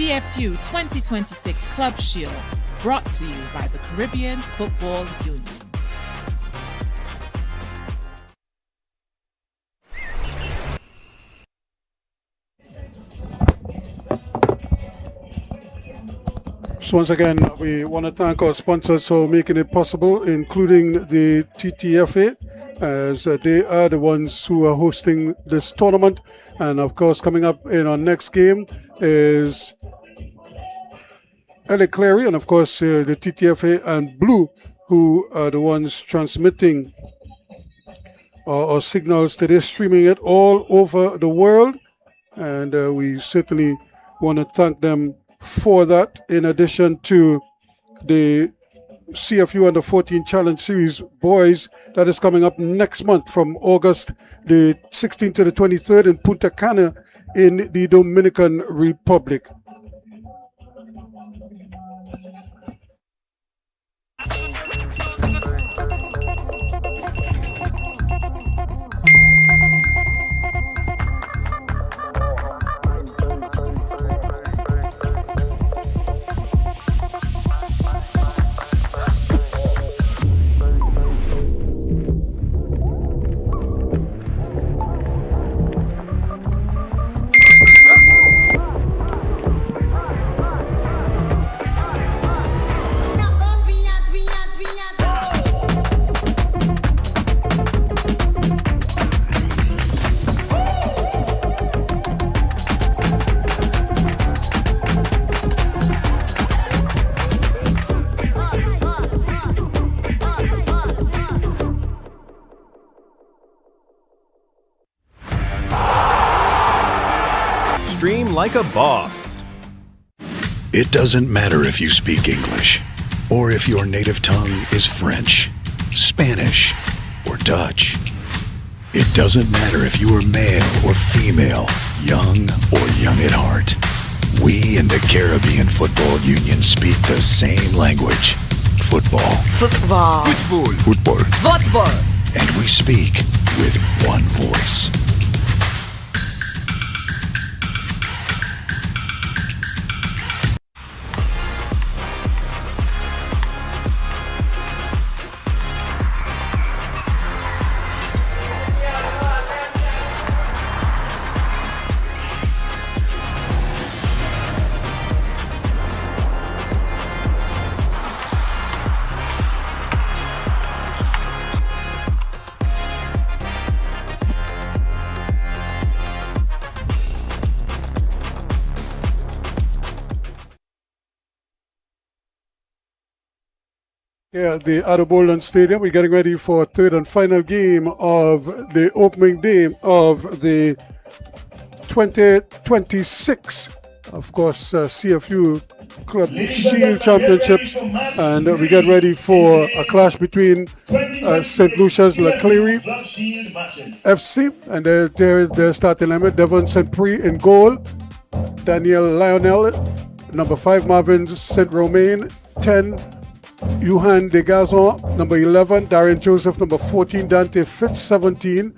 CFU 2026 Club Shield, brought to you by the Caribbean Football Union. So once again, we want to thank our sponsors for making it possible, including the TTFA, as they are the ones who are hosting this tournament. And of course, coming up in our next game is Clery, and of course the TTFA and Blue, who are the ones transmitting our signals today, streaming it all over the world. And we certainly want to thank them for that, in addition to the CFU Under 14 Challenge Series Boys that is coming up next month from August the 16th to the 23rd in Punta Cana in the Dominican Republic. Stream like a boss. It doesn't matter if you speak English, or if your native tongue is French, Spanish, or Dutch. It doesn't matter if you are male or female, young or young at heart. We in the Caribbean Football Union speak the same language. Football. Football. Football. Football. Football. And we speak with one voice. Yeah, the Adobolan Stadium. We're getting ready for a third and final game of the opening day of the 2026, of course, CFU Club Shield Championships. And we get ready for a clash between St. Lucia's Clery FC. And their starting lineup: Devon St. Prix in goal, Daniel Lionel, number 5, Marvin St. Romain, 10, Johan De Gazon, number 11, Darren Joseph, number 14, Dante Fitz, 17,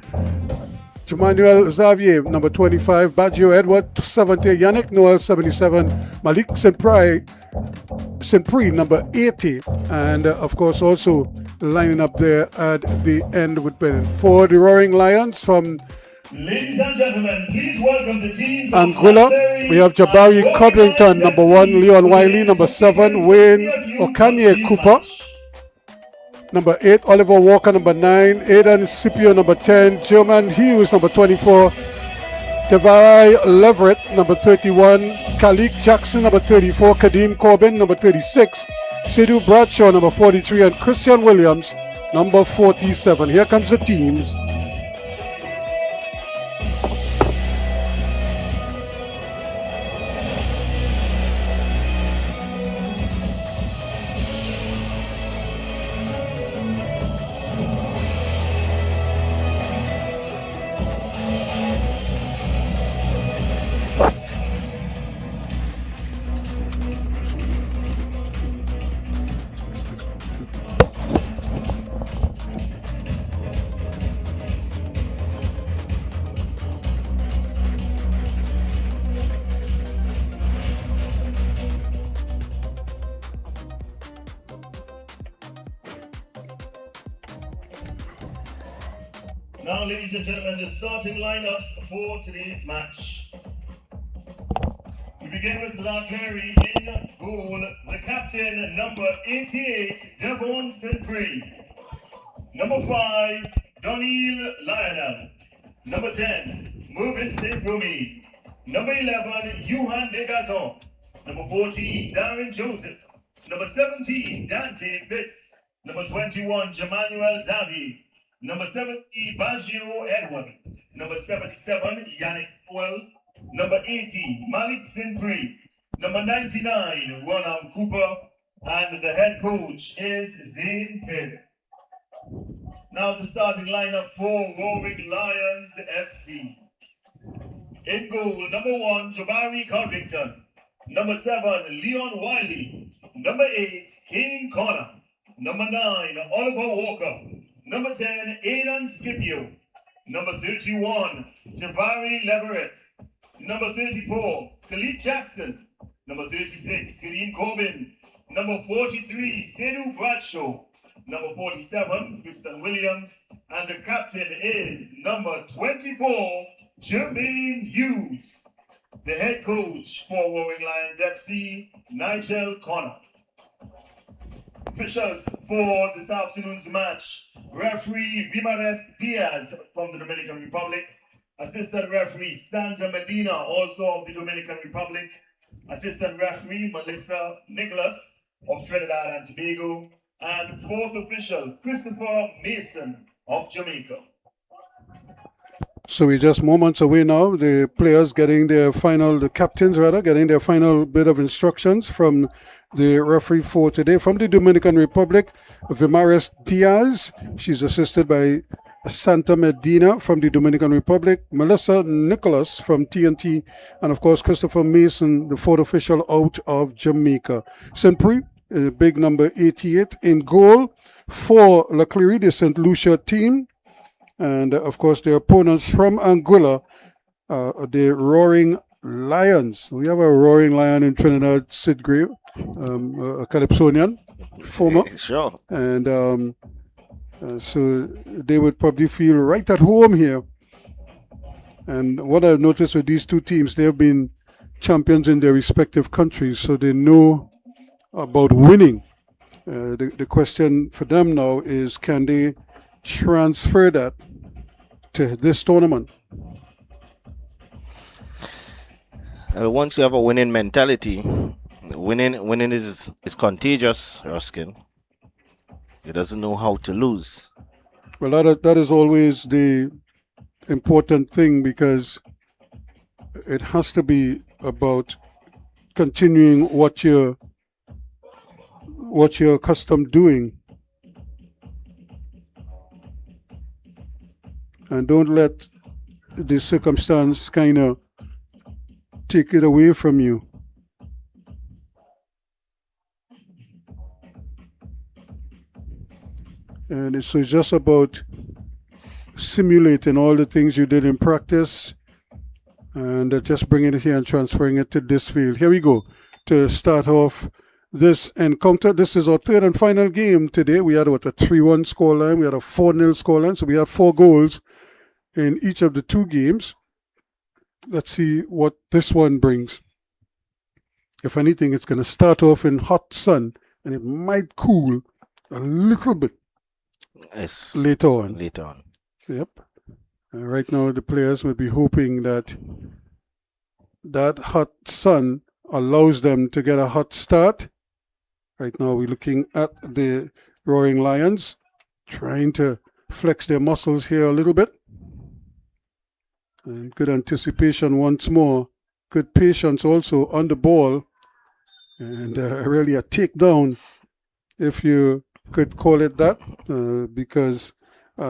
Jemanuel Xavier, number 25, Baggio Edward, 70, Yannick Noel, 77, Malik St. Prix, number 80, and of course also lining up there at the end with Benin. For the Roaring Lions from ladies and gentlemen, please welcome the teams. Anguilla, we have Jabari Codrington, number 1, Leon Wiley, number 7, Wayne Okanye Cooper, number 8, Oliver Walker, number 9, Aidan Scipio, number 10, German Hughes, number 24, Tavai Leverett, number 31, Khalik Jackson, number 34, Kadeem Corbin, number 36, Sidhu Bradshaw, number 43, and Christian Williams, number 47. Here comes the teams. Now, ladies and gentlemen, the starting lineups for today's match. We begin with Clery in goal. The captain, number 88, Devon Clery. Number 5, Donil Lionel. Number 10, Movin St. Rumi. Number 11, Johan Degazon. Number 14, Darren Joseph. Number 17, Dante Fitz. Number 21, Jemanuel Zavi. Number 70, Baggio Edward. Number 77, Yannick Powell. Number 80, Malik Sinpri. Number 99, Ronald Cooper. And the head coach is Zane Pitt. Now the starting lineup for Warwick Lions FC. In goal, number 1, Jabari Covington. Number 7, Leon Wiley. Number 8, Kane Connor. Number 9, Oliver Walker. Number 10, Aidan Scipio. Number 31, Jabari Leverett. Number 34, Khalid Jackson. Number 36, Kadeem Corbin. Number 43, Sedu Bradshaw. Number 47, Kristen Williams. And the captain is number 24, Jermaine Hughes. The head coach for Warwick Lions FC, Nigel Connor. Officials for this afternoon's match, referee Vimares Diaz from the Dominican Republic, assistant referee Sandra Medina, also of the Dominican Republic, assistant referee Melissa Nicholas of Trinidad and Tobago, and fourth official Christopher Mason of Jamaica. So we're just moments away now. The players the captains rather, getting their final bit of instructions from the referee for today. From the Dominican Republic, Vimares Diaz. She's assisted by Santa Medina from the Dominican Republic, Melissa Nicholas from TNT, and of course Christopher Mason, the fourth official out of Jamaica. Saint-Prix, big number 88 in goal for Clery, the St. Lucia team. And of course, their opponents from Anguilla, the Roaring Lions. We have a Roaring Lion in Trinidad, Sid Gray, a Calypsonian, former. Sure. And so they would probably feel right at home here. And what I've noticed with these two teams, they have been champions in their respective countries, so they know about winning. The question for them now is, can they transfer that to this tournament? Once you have a winning mentality, winning is contagious, Ruskin. He doesn't know how to lose. Well, that is always the important thing, because it has to be about continuing what you're accustomed doing. And don't let the circumstance kind of take it away from you. And it's just about simulating all the things you did in practice and just bringing it here and transferring it to this field. Here we go to start off this encounter. This is our third and final game today. We had a 3-1 scoreline. We had a 4-0 scoreline. So we had 4 goals in each of the 2 games. Let's see what this one brings. If anything, it's going to start off in hot sun, and it might cool a little bit later on. Yep. Right now, the players will be hoping that that hot sun allows them to get a hot start. Right now, we're looking at the Roaring Lions, trying to flex their muscles here a little bit. And good anticipation once more. Good patience also on the ball. And really a takedown, if you could call it that, because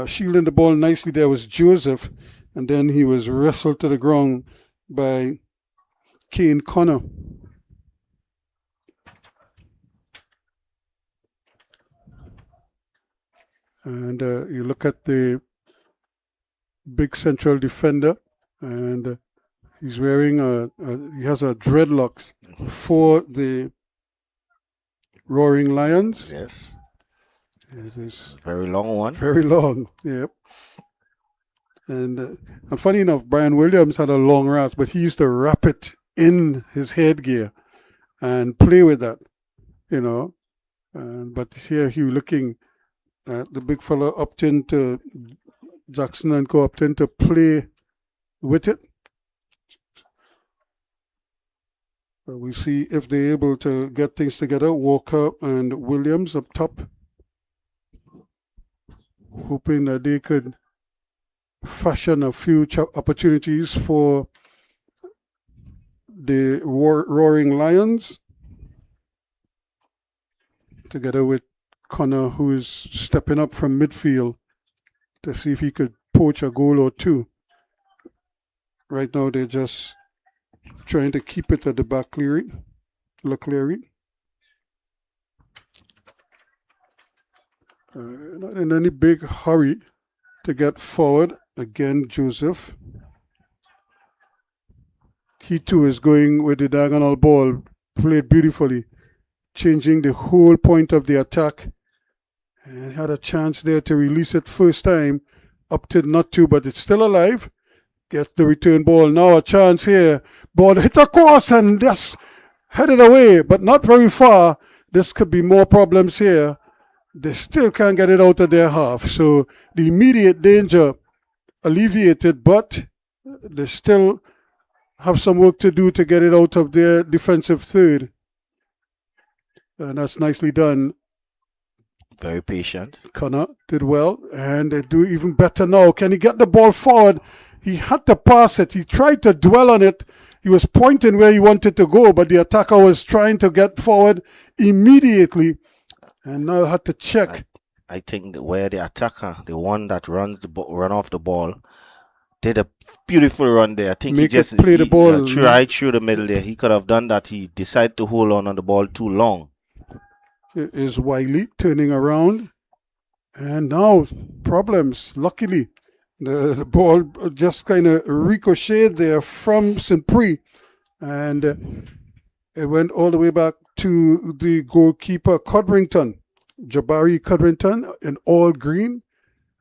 shielding the ball nicely there was Joseph, and then he was wrestled to the ground by Kane Connor. And you look at the big central defender, and he's wearing he has a dreadlocks for the Roaring Lions. Yes. It is very long one. Very long, yep. And funny enough, Brian Williams had a long rasp, but he used to wrap it in his headgear and play with that, you know. But here he looking at the big fella Upton to Jackson and Co. Upton to play with it. We see if they're able to get things together. Walker and Williams up top, hoping that they could fashion a few opportunities for the Roaring Lions, together with Connor, who is stepping up from midfield to see if he could poach a goal or two. Right now they're just trying to keep it at the back, Clery. Not in any big hurry to get forward. Again, Joseph. He too is going with the diagonal ball, played beautifully, changing the whole point of the attack. And had a chance there to release it first time. Upton not to, but it's still alive. Gets the return ball. Now a chance here. Ball hit across and just headed away, but not very far. This could be more problems here. They still can't get it out of their half. So the immediate danger alleviated, but they still have some work to do to get it out of their defensive third. And that's nicely done. Very patient. Connor did well, and they do even better now. Can he get the ball forward? He had to pass it. He tried to dwell on it. He was pointing where he wanted to go, but the attacker was trying to get forward immediately, and now had to check. I think where the attacker, the one that run off the ball, did a beautiful run there. I think he just play the ball right through the middle there. He could have done that. He decided to hold on the ball too long. It is Wiley turning around, and now problems. Luckily, the ball just kind of ricocheted there from St. Prix, and it went all the way back to the goalkeeper Codrington, Jabari Codrington, in all green.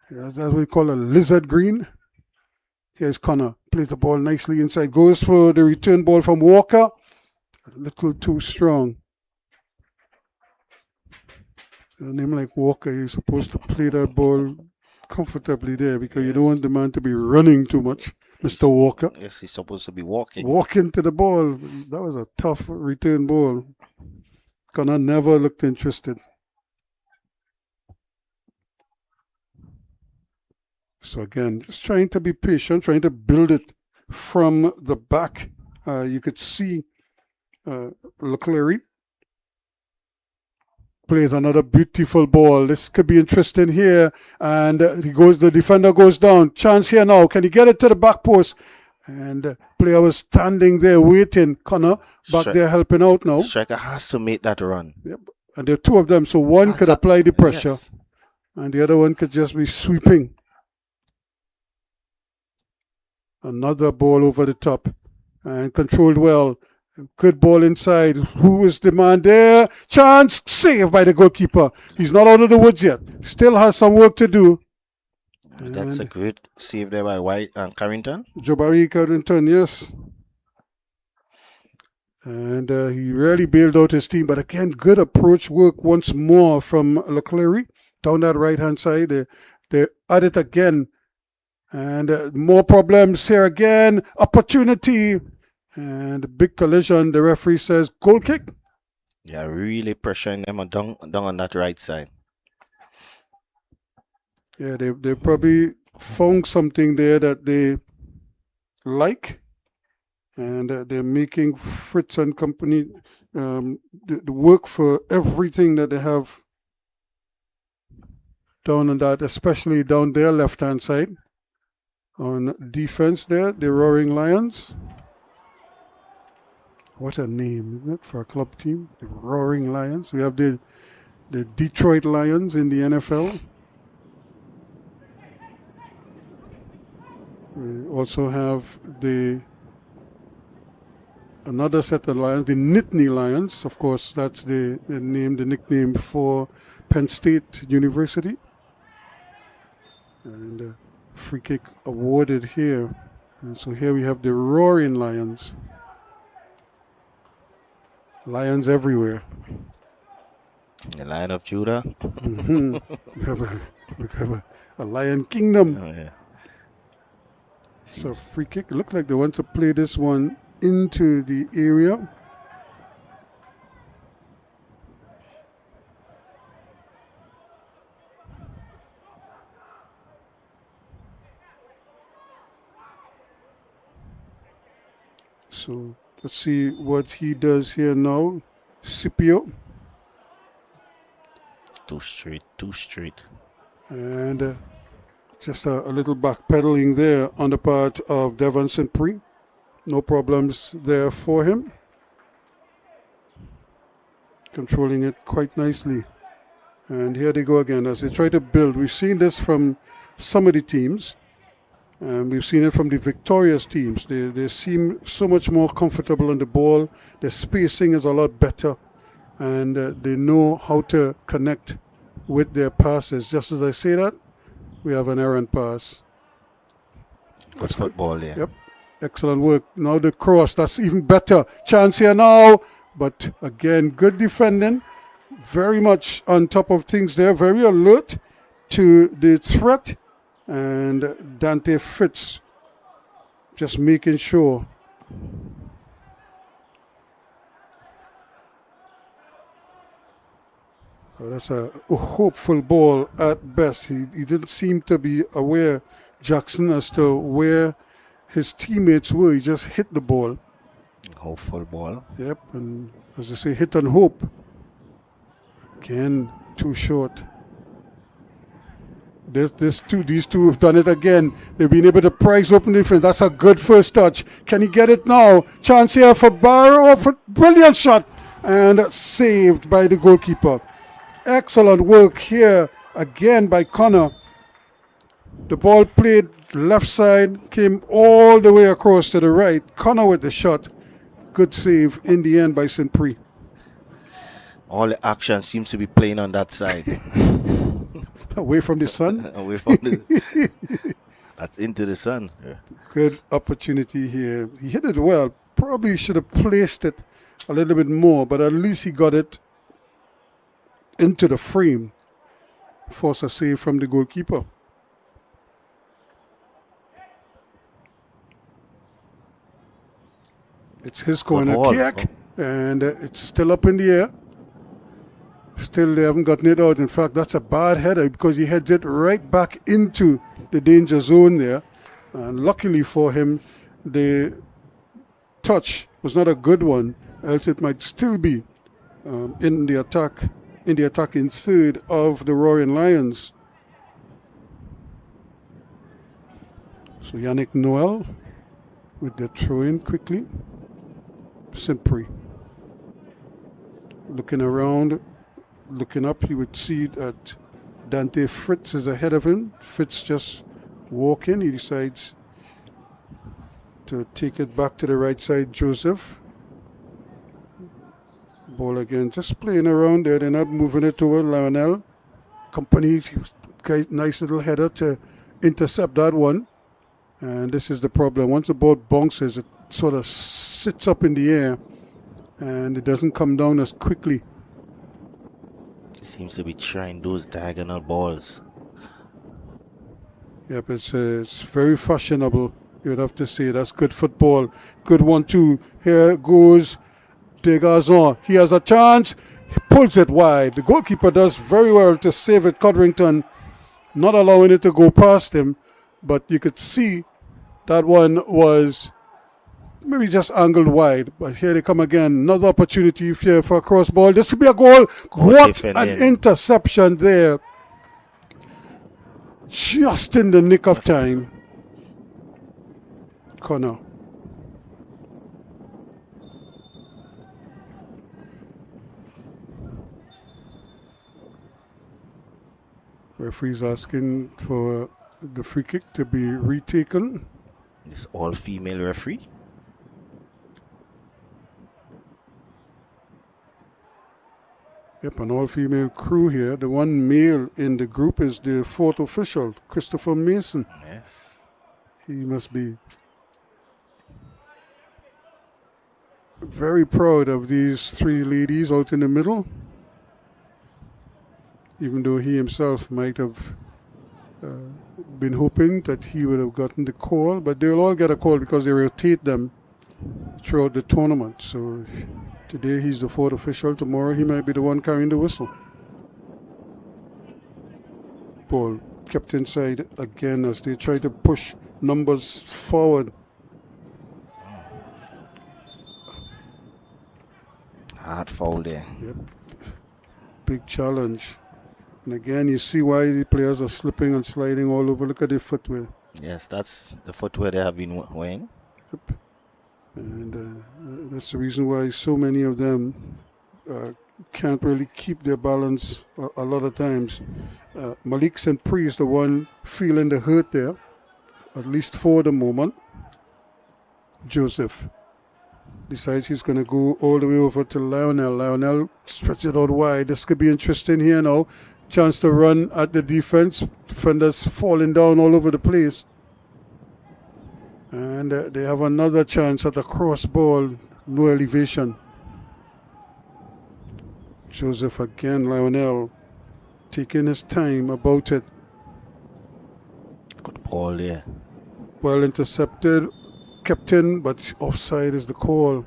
That's what we call a lizard green. Here's Connor, plays the ball nicely inside, goes for the return ball from Walker. A little too strong. A name like Walker, you're supposed to play that ball comfortably there because you don't want the man to be running too much. Mr. Walker. Yes, he's supposed to be walking. Walking to the ball. That was a tough return ball. Connor never looked interested. So again, just trying to be patient, trying to build it from the back. You could see Clery plays another beautiful ball. This could be interesting here. And the defender goes down. Chance here now. Can he get it to the back post? And player was standing there waiting. Connor back there helping out now. Striker has to make that run. Yep. And there are two of them. So one could apply the pressure. Yes. And the other one could just be sweeping. Another ball over the top. And controlled well. Good ball inside. Who is the man there? Chance. Saved by the goalkeeper. He's not out of the woods yet. Still has some work to do. That's a good save there by White and Carrington. Jabari Carrington, yes. And he really bailed out his team. But again, good approach work once more from Clery. Down that right-hand side. They at it again. And more problems here again. Opportunity. And big collision. The referee says goal kick. Yeah, really pressuring them down on that right side. Yeah, they probably found something there that they like. And they're making Fritz and company the work for everything that they have down on that, especially down their left-hand side. On defense there, the Roaring Lions. What a name, isn't it, for a club team? The Roaring Lions. We have the Detroit Lions in the NFL. We also have another set of Lions, the Nittany Lions. Of course, that's the nickname for Penn State University. And Free kick awarded here. And so here we have the Roaring Lions. Lions everywhere. The Lion of Judah. We have a Lion Kingdom. Oh, yeah. So free kick. Look like they want to play this one into the area. So let's see what he does here now. Scipio. Too straight. And just a little backpedaling there on the part of Devon St. Prix. No problems there for him. Controlling it quite nicely. And here they go again as they try to build. We've seen this from some of the teams. And we've seen it from the victorious teams. They seem so much more comfortable on the ball. Their spacing is a lot better. And they know how to connect with their passes. Just as I say that, we have an errant pass. That's football there. Yep. Excellent work. Now the cross. That's even better. Chance here now. But again, good defending. Very much on top of things there. Very alert to the threat. And Dante Fitz just making sure. Well, that's a hopeful ball at best. He didn't seem to be aware, Jackson, as to where his teammates were. He just hit the ball. Hopeful ball. Yep, and as I say, hit and hope. Again, too short. These two have done it again. They've been able to prize open defense. That's a good first touch. Can he get it now? Chance here for Barrow. Brilliant shot. And saved by the goalkeeper. Excellent work here again by Connor. The ball played left side, came all the way across to the right. Connor with the shot. Good save in the end by St. Prix. All the action seems to be playing on that side. Away from the sun. Away from the... That's into the sun. Yeah. Good opportunity here. He hit it well. Probably should have placed it a little bit more, but at least he got it into the frame. Force a save from the goalkeeper. It's his corner kick, and it's still up in the air. Still, they haven't gotten it out. In fact, that's a bad header because he heads it right back into the danger zone there. And luckily for him, the touch was not a good one, else it might still be in the attacking third of the Roaring Lions. So Yannick Noel with the throw-in quickly. St. Prix. Looking around, looking up, he would see that Dante Fritz is ahead of him. Fritz just walking. He decides to take it back to the right side. Joseph. Ball again, just playing around there. They're not moving it toward Lionel. Company, nice little header to intercept that one. And this is the problem. Once the ball bounces, it sort of sits up in the air and it doesn't come down as quickly. Seems to be trying those diagonal balls. Yep, it's very fashionable. You would have to say that's good football. Good 1-2. Here goes Degazon. He has a chance. He pulls it wide. The goalkeeper does very well to save it. Codrington not allowing it to go past him. But you could see that one was maybe just angled wide. But here they come again. Another opportunity here for a cross ball. This could be a goal. What an interception there. Just in the nick of time. Connor. Referee's asking for the free kick to be retaken. This all-female referee. Yep, an all-female crew here. The one male in the group is the fourth official, Christopher Mason. Yes. He must be very proud of these three ladies out in the middle, even though he himself might have been hoping that he would have gotten the call, but they'll all get a call because they rotate them throughout the tournament. So today he's the fourth official, tomorrow he might be the one carrying the whistle. Ball kept inside again as they try to push numbers forward. Hard foul there. Yep. Big challenge. And again, you see why the players are slipping and sliding all over. Look at their footwear. Yes, that's the footwear they have been wearing. Yep. And that's the reason why so many of them can't really keep their balance a lot of times. Malik St. Prix is the one feeling the hurt there, at least for the moment. Joseph decides he's going to go all the way over to Lionel. Lionel stretches it out wide. This could be interesting here now. Chance to run at the defense. Defenders falling down all over the place. And they have another chance at a cross ball. No elevation. Joseph again. Lionel taking his time about it. Good ball there. Well intercepted. Kept in, but offside is the call.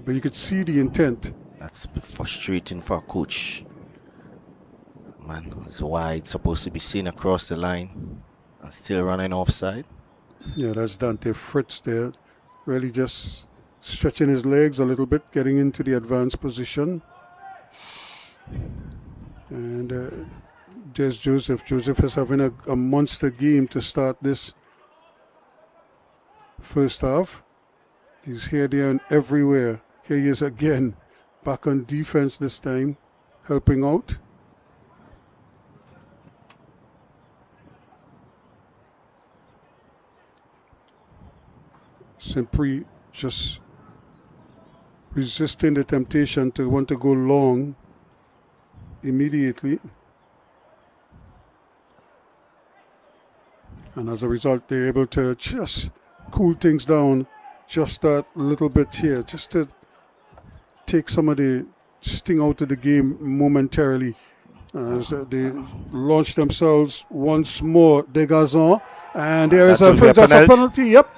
But you could see the intent. That's frustrating for a coach. Man, it's wide, supposed to be seen across the line and still running offside. Yeah, that's Dante Fritz there. Really just stretching his legs a little bit, getting into the advanced position. And there's Joseph. Joseph is having a monster game to start this first half. He's here, there, and everywhere. Here he is again, back on defense this time, helping out. St. Prix just resisting the temptation to want to go long immediately. And as a result, they're able to just cool things down just that little bit here, just to take some of the sting out of the game momentarily. As they launch themselves once more. Degazon. And there is a penalty. Yep.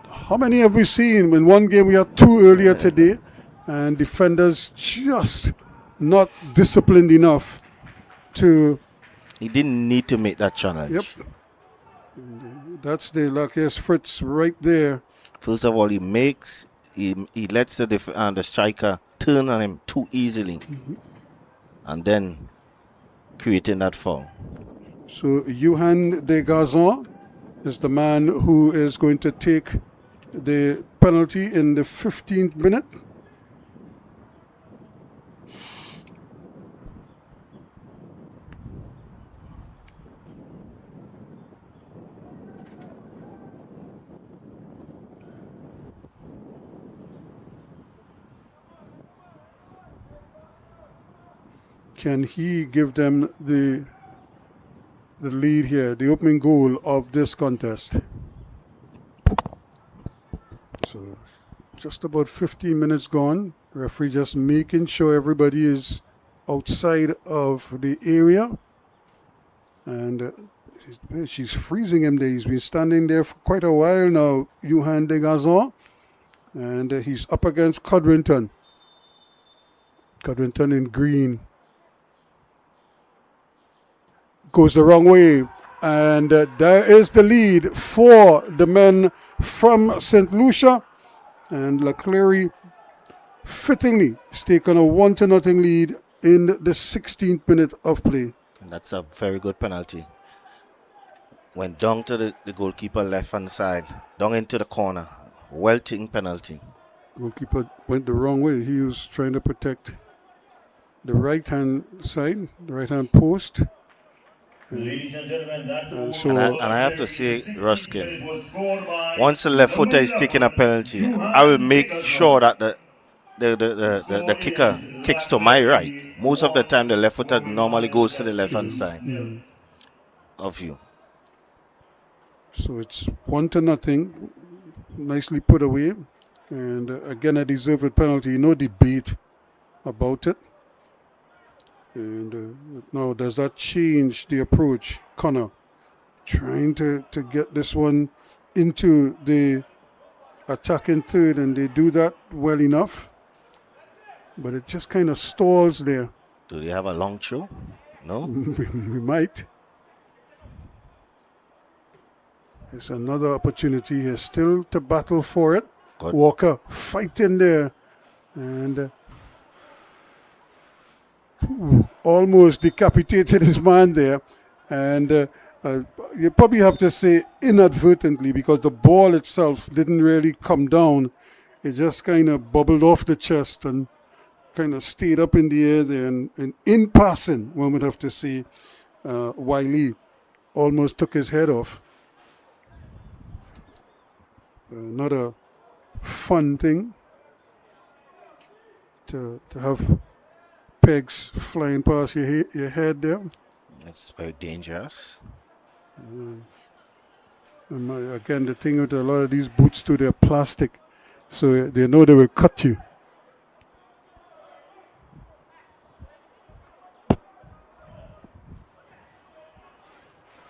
How many have we seen? In one game we had two earlier today. And defenders just not disciplined enough to... He didn't need to make that challenge. Yep. That's the luckiest Fritz right there. First of all, he lets the striker turn on him too easily. Mm-hmm. And then creating that foul. So Johan Degazon is the man who is going to take the penalty in the 15th minute. Can he give them the lead here, the opening goal of this contest? So just about 15 minutes gone. Referee just making sure everybody is outside of the area. And she's freezing him there. He's been standing there for quite a while now, Johan Degazon. And he's up against Codrington. Codrington in green. Goes the wrong way, and there is the lead for the men from St. Lucia, and Clery fittingly has taken a 1-0 lead in the 16th minute of play. And that's a very good penalty. Went down to the goalkeeper left hand side, down into the corner. Well taken penalty. Goalkeeper went the wrong way. He was trying to protect the right hand side, the right hand post. Ladies and gentlemen, that goal so- And I have to say, Ruskin, once the left footer is taking a penalty, I will make sure that the kicker kicks to my right. Most of the time, the left footer normally goes to the left hand side of you. So it's 1-0, nicely put away, and again a deserved penalty. No debate about it. And now, does that change the approach? Connor trying to get this one into the attacking third, and they do that well enough, but it just kind of stalls there. Do they have a long throw? No. We might. There's another opportunity here, still to battle for it. Good. Walker fighting there, and almost decapitated his man there. And you probably have to say inadvertently, because the ball itself didn't really come down. It just kind of bubbled off the chest and kind of stayed up in the air there. And in passing, one would have to say, Wiley almost took his head off. Not a fun thing to have pegs flying past your head there. It's very dangerous. And again, the thing with a lot of these boots too, they're plastic, so they know they will cut you.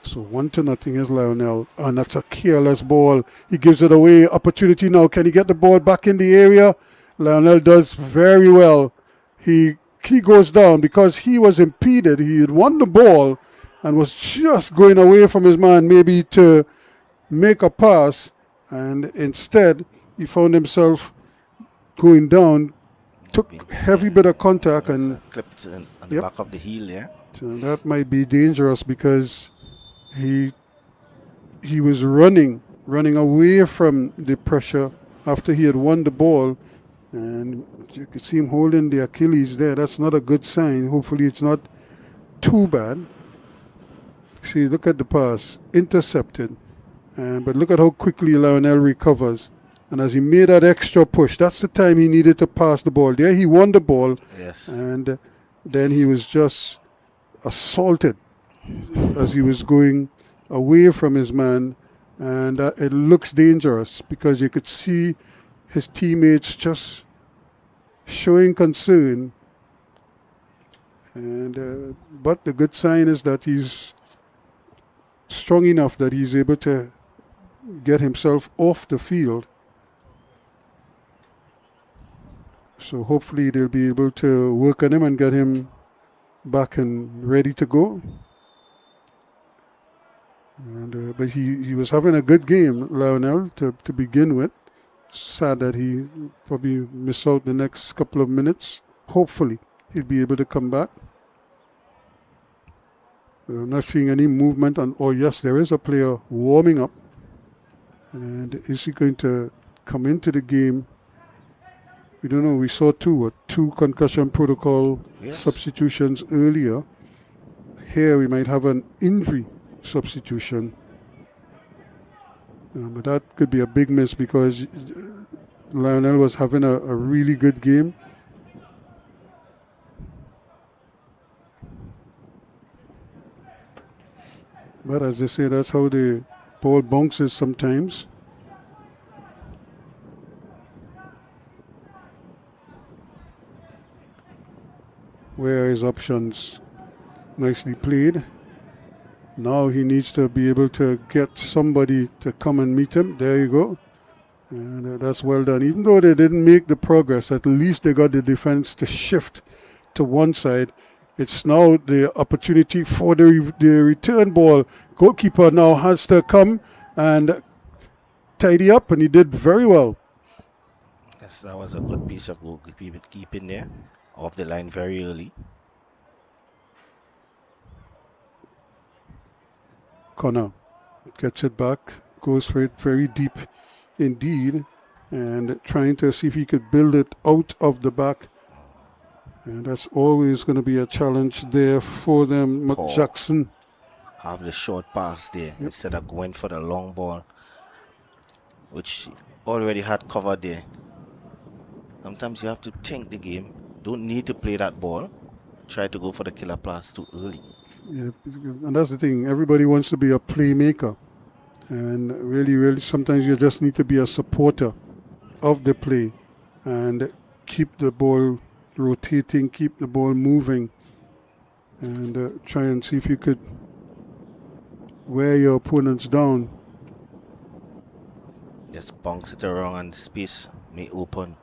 So 1-0 is Lionel, and that's a careless ball. He gives it away. Opportunity now. Can he get the ball back in the area? Lionel does very well. He goes down because he was impeded. He had won the ball and was just going away from his man, maybe to make a pass, and instead he found himself going down, took heavy bit of contact, and clipped on the back of the heel, yeah. So that might be dangerous because he was running away from the pressure after he had won the ball, and you could see him holding the Achilles there. That's not a good sign. Hopefully it's not too bad. See, look at the pass, intercepted, but look at how quickly Lionel recovers. And as he made that extra push, that's the time he needed to pass the ball. There he won the ball, Yes. and then he was just assaulted as he was going away from his man, and it looks dangerous because you could see his teammates just showing concern. And but the good sign is that he's strong enough that he's able to get himself off the field. So hopefully they'll be able to work on him and get him back and ready to go. And, but he was having a good game, Lionel, to begin with. Sad that he probably miss out the next couple of minutes. Hopefully he'll be able to come back. I'm not seeing any movement on. Oh yes, there is a player warming up. And is he going to come into the game? We don't know. We saw two concussion protocol substitutions earlier. Here we might have an injury substitution. But that could be a big miss because Lionel was having a really good game. But as they say, that's how the ball bounces sometimes. Where are his options? Nicely played. Now he needs to be able to get somebody to come and meet him. There you go. And that's well done. Even though they didn't make the progress, at least they got the defense to shift to one side. It's now the opportunity for the return ball. Goalkeeper now has to come and tidy up, and he did very well. Yes, that was a good piece of goalkeeping there. Off the line very early. Connor gets it back, goes for it very deep indeed, and trying to see if he could build it out of the back. And that's always going to be a challenge there for them. Jackson. have the short pass there instead of going for the long ball, which already had cover there. Sometimes you have to think the game. Don't need to play that ball. Try to go for the killer pass too early. Yeah, and that's the thing. Everybody wants to be a playmaker. And really, sometimes you just need to be a supporter of the play and keep the ball rotating, keep the ball moving, and try and see if you could wear your opponents down. Just bounce it around and the space may open.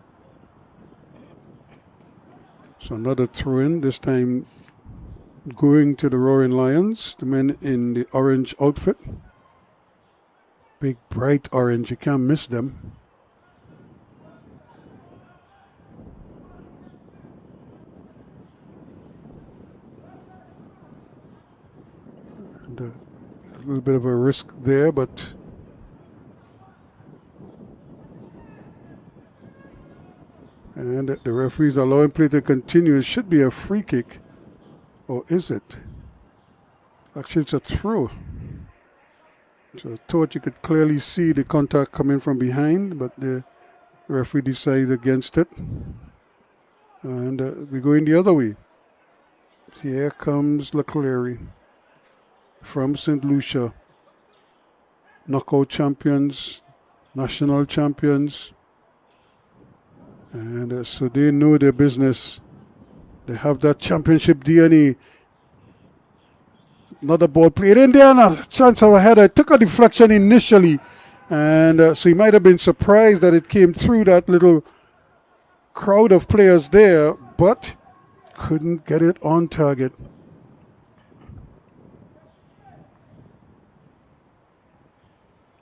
So another throw-in, this time going to the Roaring Lions, the men in the orange outfit. Big bright orange, you can't miss them. And, a little bit of a risk there, but and the referees allowing play to continue. It should be a free kick, or is it? Actually, it's a throw. So I thought you could clearly see the contact coming from behind, but the referee decided against it. And we're going the other way. Here comes Clery from St. Lucia. Knockout champions, national champions. And so they know their business. They have that championship DNA. Another ball played in there, and a chance of a header. It took a deflection initially, and so he might have been surprised that it came through that little crowd of players there, but couldn't get it on target.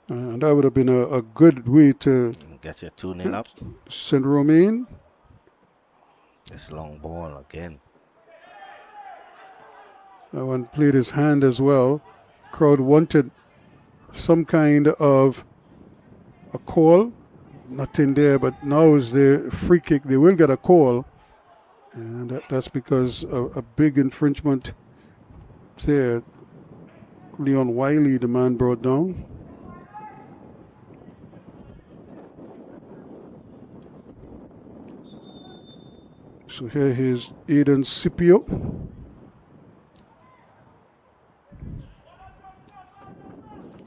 And that would have been a good way to get your 2-0 up. Saint Romain. This long ball again. That one played his hand as well. Crowd wanted some kind of a call. Nothing there, but now is the free kick. They will get a call. And that's because of a big infringement there. Leon Wiley, the man brought down. So here is Aiden Scipio.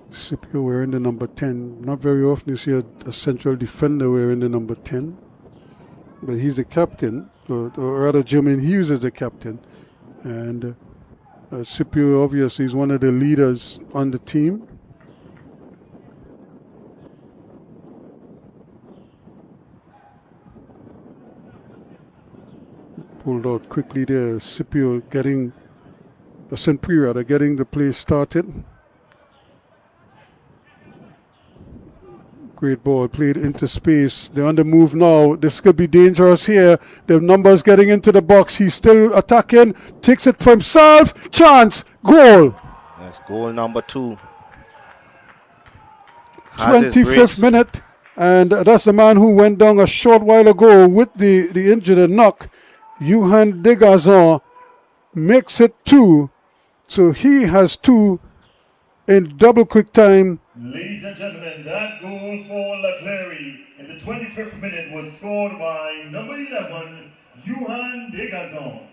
Scipio wearing the number 10. Not very often you see a central defender wearing the number 10. But he's the captain, or rather Jermaine Hughes is the captain. And Scipio obviously is one of the leaders on the team. Pulled out quickly there. Scipio getting the play started. Great ball played into space. They're on the move now. This could be dangerous here. The numbers getting into the box. He's still attacking. Takes it for himself. Chance. Goal. That's goal number 2. 25th minute. And that's the man who went down a short while ago with the injured knock. Johan Degazon makes it 2. So he has 2 in double quick time. Ladies and gentlemen, that goal for Clery in the 25th minute was scored by number 11, Johan Degazon.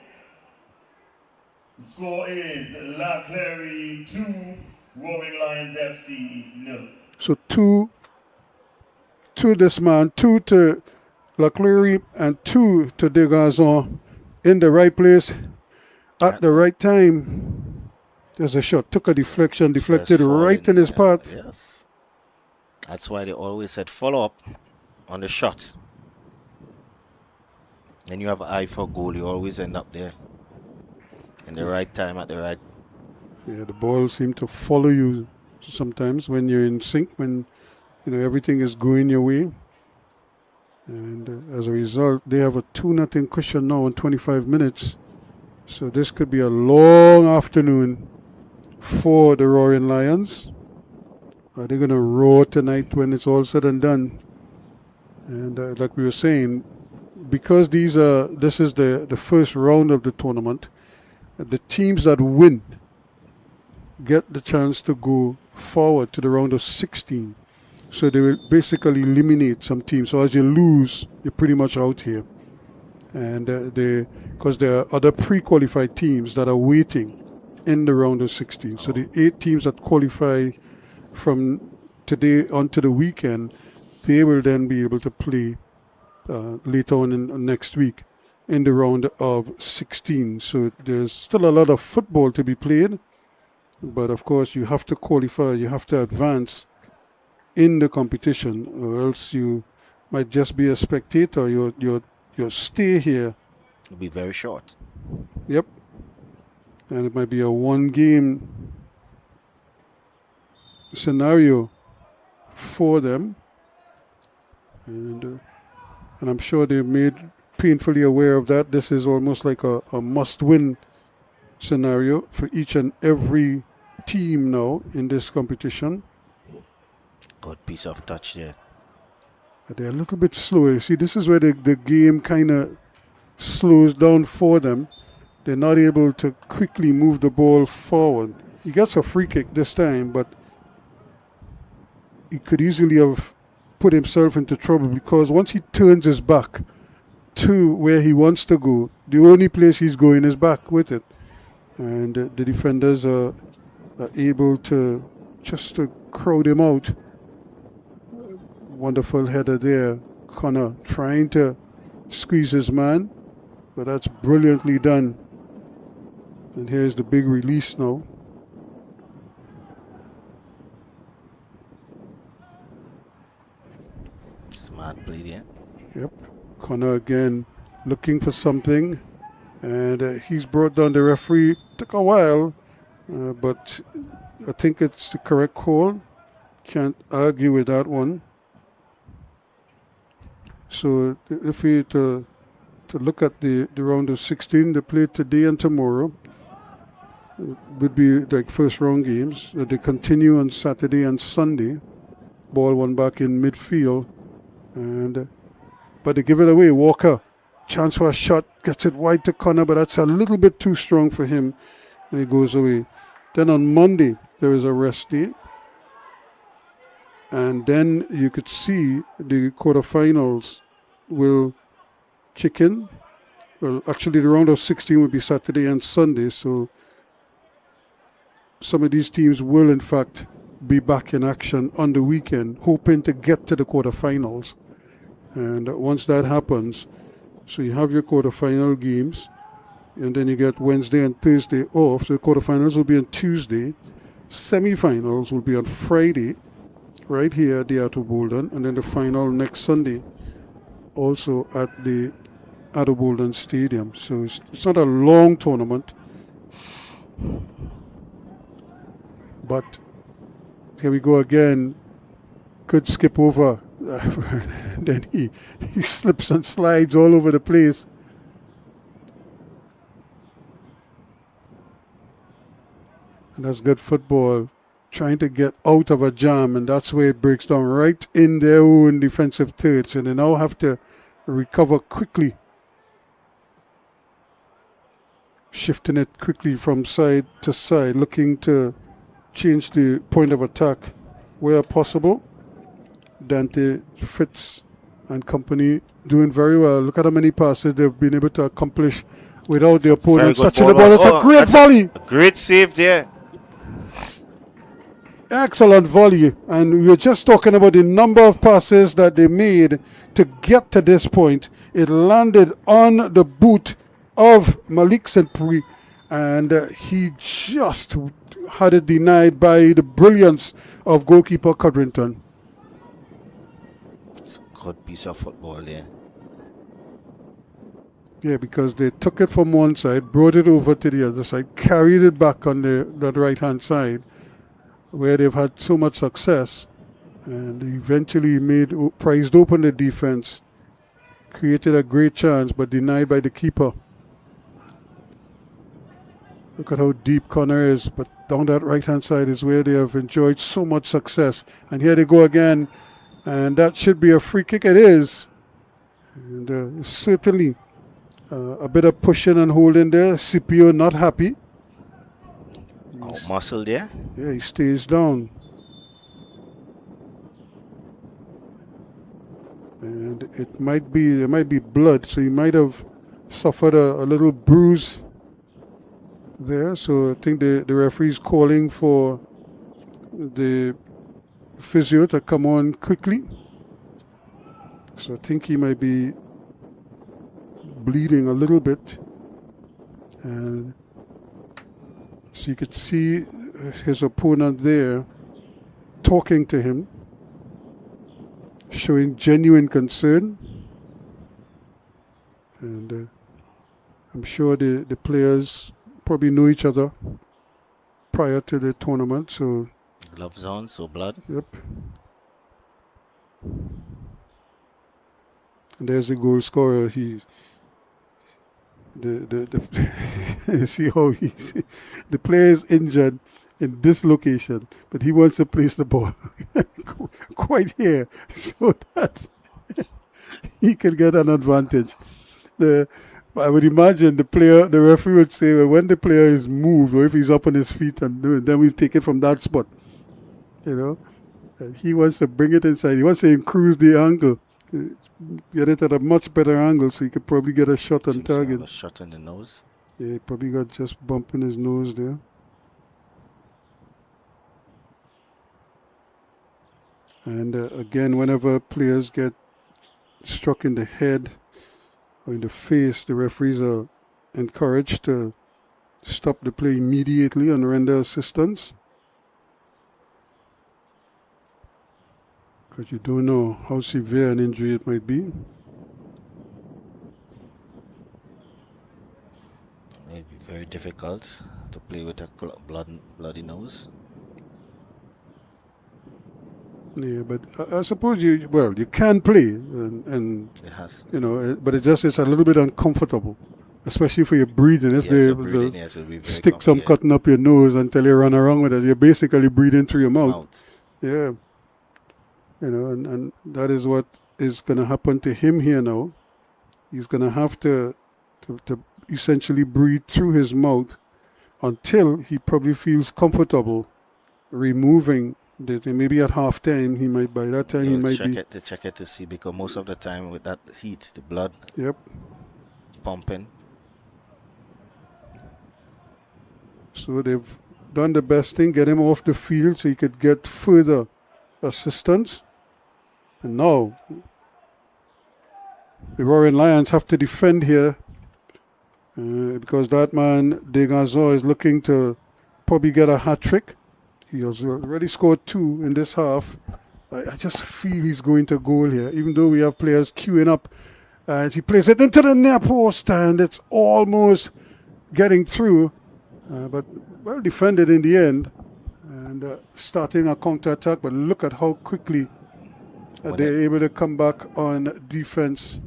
The score is Clery 2, Roaring Lions FC 0. So 2 to this man, 2 to Clery, and 2 to Degazon in the right place at the right time. There's a shot, took a deflected right in his path. Yes. That's why they always said follow up on the shot. When you have an eye for goal, you always end up there. In the right time, at the right. Yeah, the ball seems to follow you sometimes when you're in sync, when everything is going your way. And as a result, they have a 2-0 cushion now in 25 minutes. So this could be a long afternoon for the Roaring Lions. Are they going to roar tonight when it's all said and done? And like we were saying, because this is the first round of the tournament, the teams that win get the chance to go forward to the round of 16. So they will basically eliminate some teams. So as you lose, you're pretty much out here. And because there are other pre-qualified teams that are waiting in the round of 16. So the 8 teams that qualify from today onto the weekend, they will then be able to play later on in next week in the round of 16. So there's still a lot of football to be played. But of course, you have to qualify, you have to advance in the competition, or else you might just be a spectator. Your stay here It'll be very short. Yep. And it might be a 1-game scenario for them. And I'm sure they're made painfully aware of that. This is almost like a must-win scenario for each and every team now in this competition. Good piece of touch there. They're a little bit slower. You see, this is where the game kind of slows down for them. They're not able to quickly move the ball forward. He gets a free kick this time, but he could easily have put himself into trouble, because once he turns his back to where he wants to go, the only place he's going is back with it. And the defenders are able to just to crowd him out. Wonderful header there. Connor trying to squeeze his man, but that's brilliantly done. And here's the big release now. Smart play there. Yep. Connor again looking for something, and he's brought down the referee. Took a while, but I think it's the correct call. Can't argue with that one. So if we to look at the round of 16, they play today and tomorrow. It would be like first round games. They continue on Saturday and Sunday. Ball one back in midfield, but they give it away. Walker, chance for a shot, gets it wide to Connor, but that's a little bit too strong for him, and he goes away. Then on Monday there is a rest day. And then you could see the quarterfinals will kick in. Well, actually, the round of 16 will be Saturday and Sunday. So some of these teams will, in fact, be back in action on the weekend, hoping to get to the quarterfinals. And once that happens, so you have your quarterfinal games, and then you get Wednesday and Thursday off. The quarterfinals will be on Tuesday. Semifinals will be on Friday, right here at the Atto Bolden, and then the final next Sunday, also at the Atto Bolden Stadium. So it's not a long tournament, but here we go again. Could skip over. Then he slips and slides all over the place. And that's good football. Trying to get out of a jam, and that's where it breaks down, right in their own defensive third. So they now have to recover quickly, shifting it quickly from side to side, looking to change the point of attack where possible. Dante, Fitz, and company doing very well. Look at how many passes they've been able to accomplish without the opponent touching the ball. It's a great volley. A great save there. Excellent volley, and we were just talking about the number of passes that they made to get to this point. It landed on the boot of Malik Saint-Prix, and he just had it denied by the brilliance of goalkeeper Codrington. It's a good piece of football there. Yeah, because they took it from one side, brought it over to the other side, carried it back on that right-hand side, where they've had so much success, and eventually prized open the defense, created a great chance, but denied by the keeper. Look at how deep Connor is, but down that right-hand side is where they have enjoyed so much success. And here they go again, and that should be a free kick. It is. And certainly a bit of pushing and holding there. Scipio not happy. Muscle there. Yeah, he stays down. And there might be blood, so he might have suffered a little bruise there. So I think the referee's calling for the physio to come on quickly. So I think he might be bleeding a little bit. And so you could see his opponent there talking to him, showing genuine concern. And I'm sure the players probably know each other prior to the tournament. So gloves on, so blood. Yep. And there's the goal scorer. You see how the player is injured in this location, but he wants to place the ball quite here so that he can get an advantage. I would imagine the referee would say, well, when the player is moved or if he's up on his feet, and then we'll take it from that spot. And he wants to bring it inside. He wants to increase the angle, get it at a much better angle, so he could probably get a shot on target. A shot in the nose. Yeah, he probably got just bump in his nose there. And again, whenever players get struck in the head or in the face, the referees are encouraged to stop the play immediately and render assistance. Because you don't know how severe an injury it might be. It may be very difficult to play with a bloody nose. Yeah, but I suppose you can play, and it has, but it's a little bit uncomfortable, especially for your breathing. If they stick some cotton up your nose until you run around with it, you're basically breathing through your mouth. Yeah, and that is what is going to happen to him here now. He's going to have to essentially breathe through his mouth until he probably feels comfortable removing. Maybe at half time he might. By that time he might check it to see, because most of the time with that heat, the blood. Yep. Pumping. So they've done the best thing, get him off the field so he could get further assistance. And now the Roaring Lions have to defend here because that man Degazor is looking to probably get a hat trick. He has already scored 2 in this half. I just feel he's going to goal here, even though we have players queuing up. And he plays it into the near post, and it's almost getting through. But well defended in the end. And starting a counter-attack. But look at how quickly they're able to come back on defense.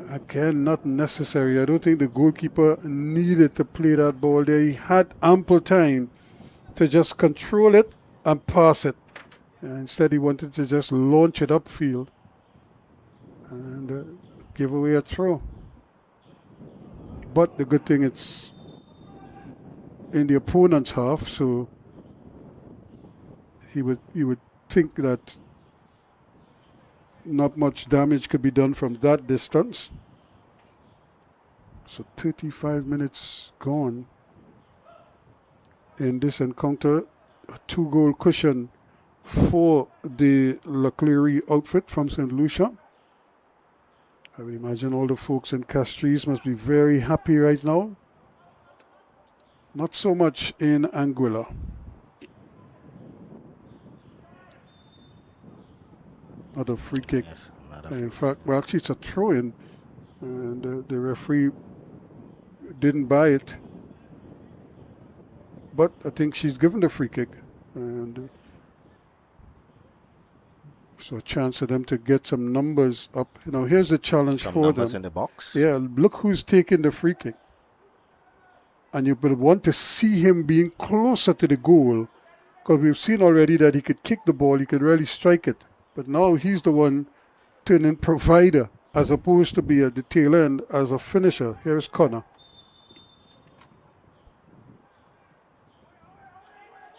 Again, not necessary. I don't think the goalkeeper needed to play that ball there. He had ample time to just control it and pass it. Instead, he wanted to just launch it upfield and give away a throw. But the good thing, it's in the opponent's half, so you would think that not much damage could be done from that distance. So 35 minutes gone in this encounter. A 2-goal cushion for the Clery outfit from St. Lucia. I would imagine all the folks in Castries must be very happy right now. Not so much in Anguilla. Not a free kick. Yes, in fact, well, actually, it's a throw-in, and the referee didn't buy it. But I think she's given the free kick, and so a chance for them to get some numbers up. Here's the challenge some for numbers them. In the box. Yeah, look who's taking the free kick, and you would want to see him being closer to the goal, because we've seen already that he could kick the ball, he could really strike it. But now he's the one turning provider as opposed to be at the tail end as a finisher. Here's Connor.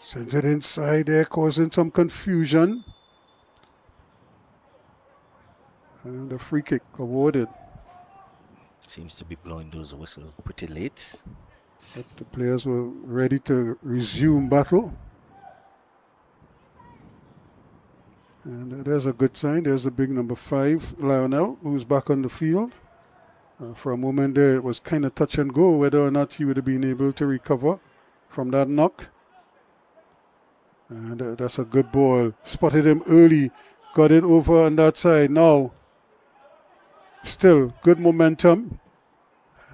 Sends it inside there, causing some confusion. And a free kick awarded. Seems to be blowing those whistles pretty late. But the players were ready to resume battle. And there's a good sign. There's the big number 5, Lionel, who's back on the field. For a moment there, it was kind of touch and go whether or not he would have been able to recover from that knock. And that's a good ball. Spotted him early. Got it over on that side. Now, still good momentum.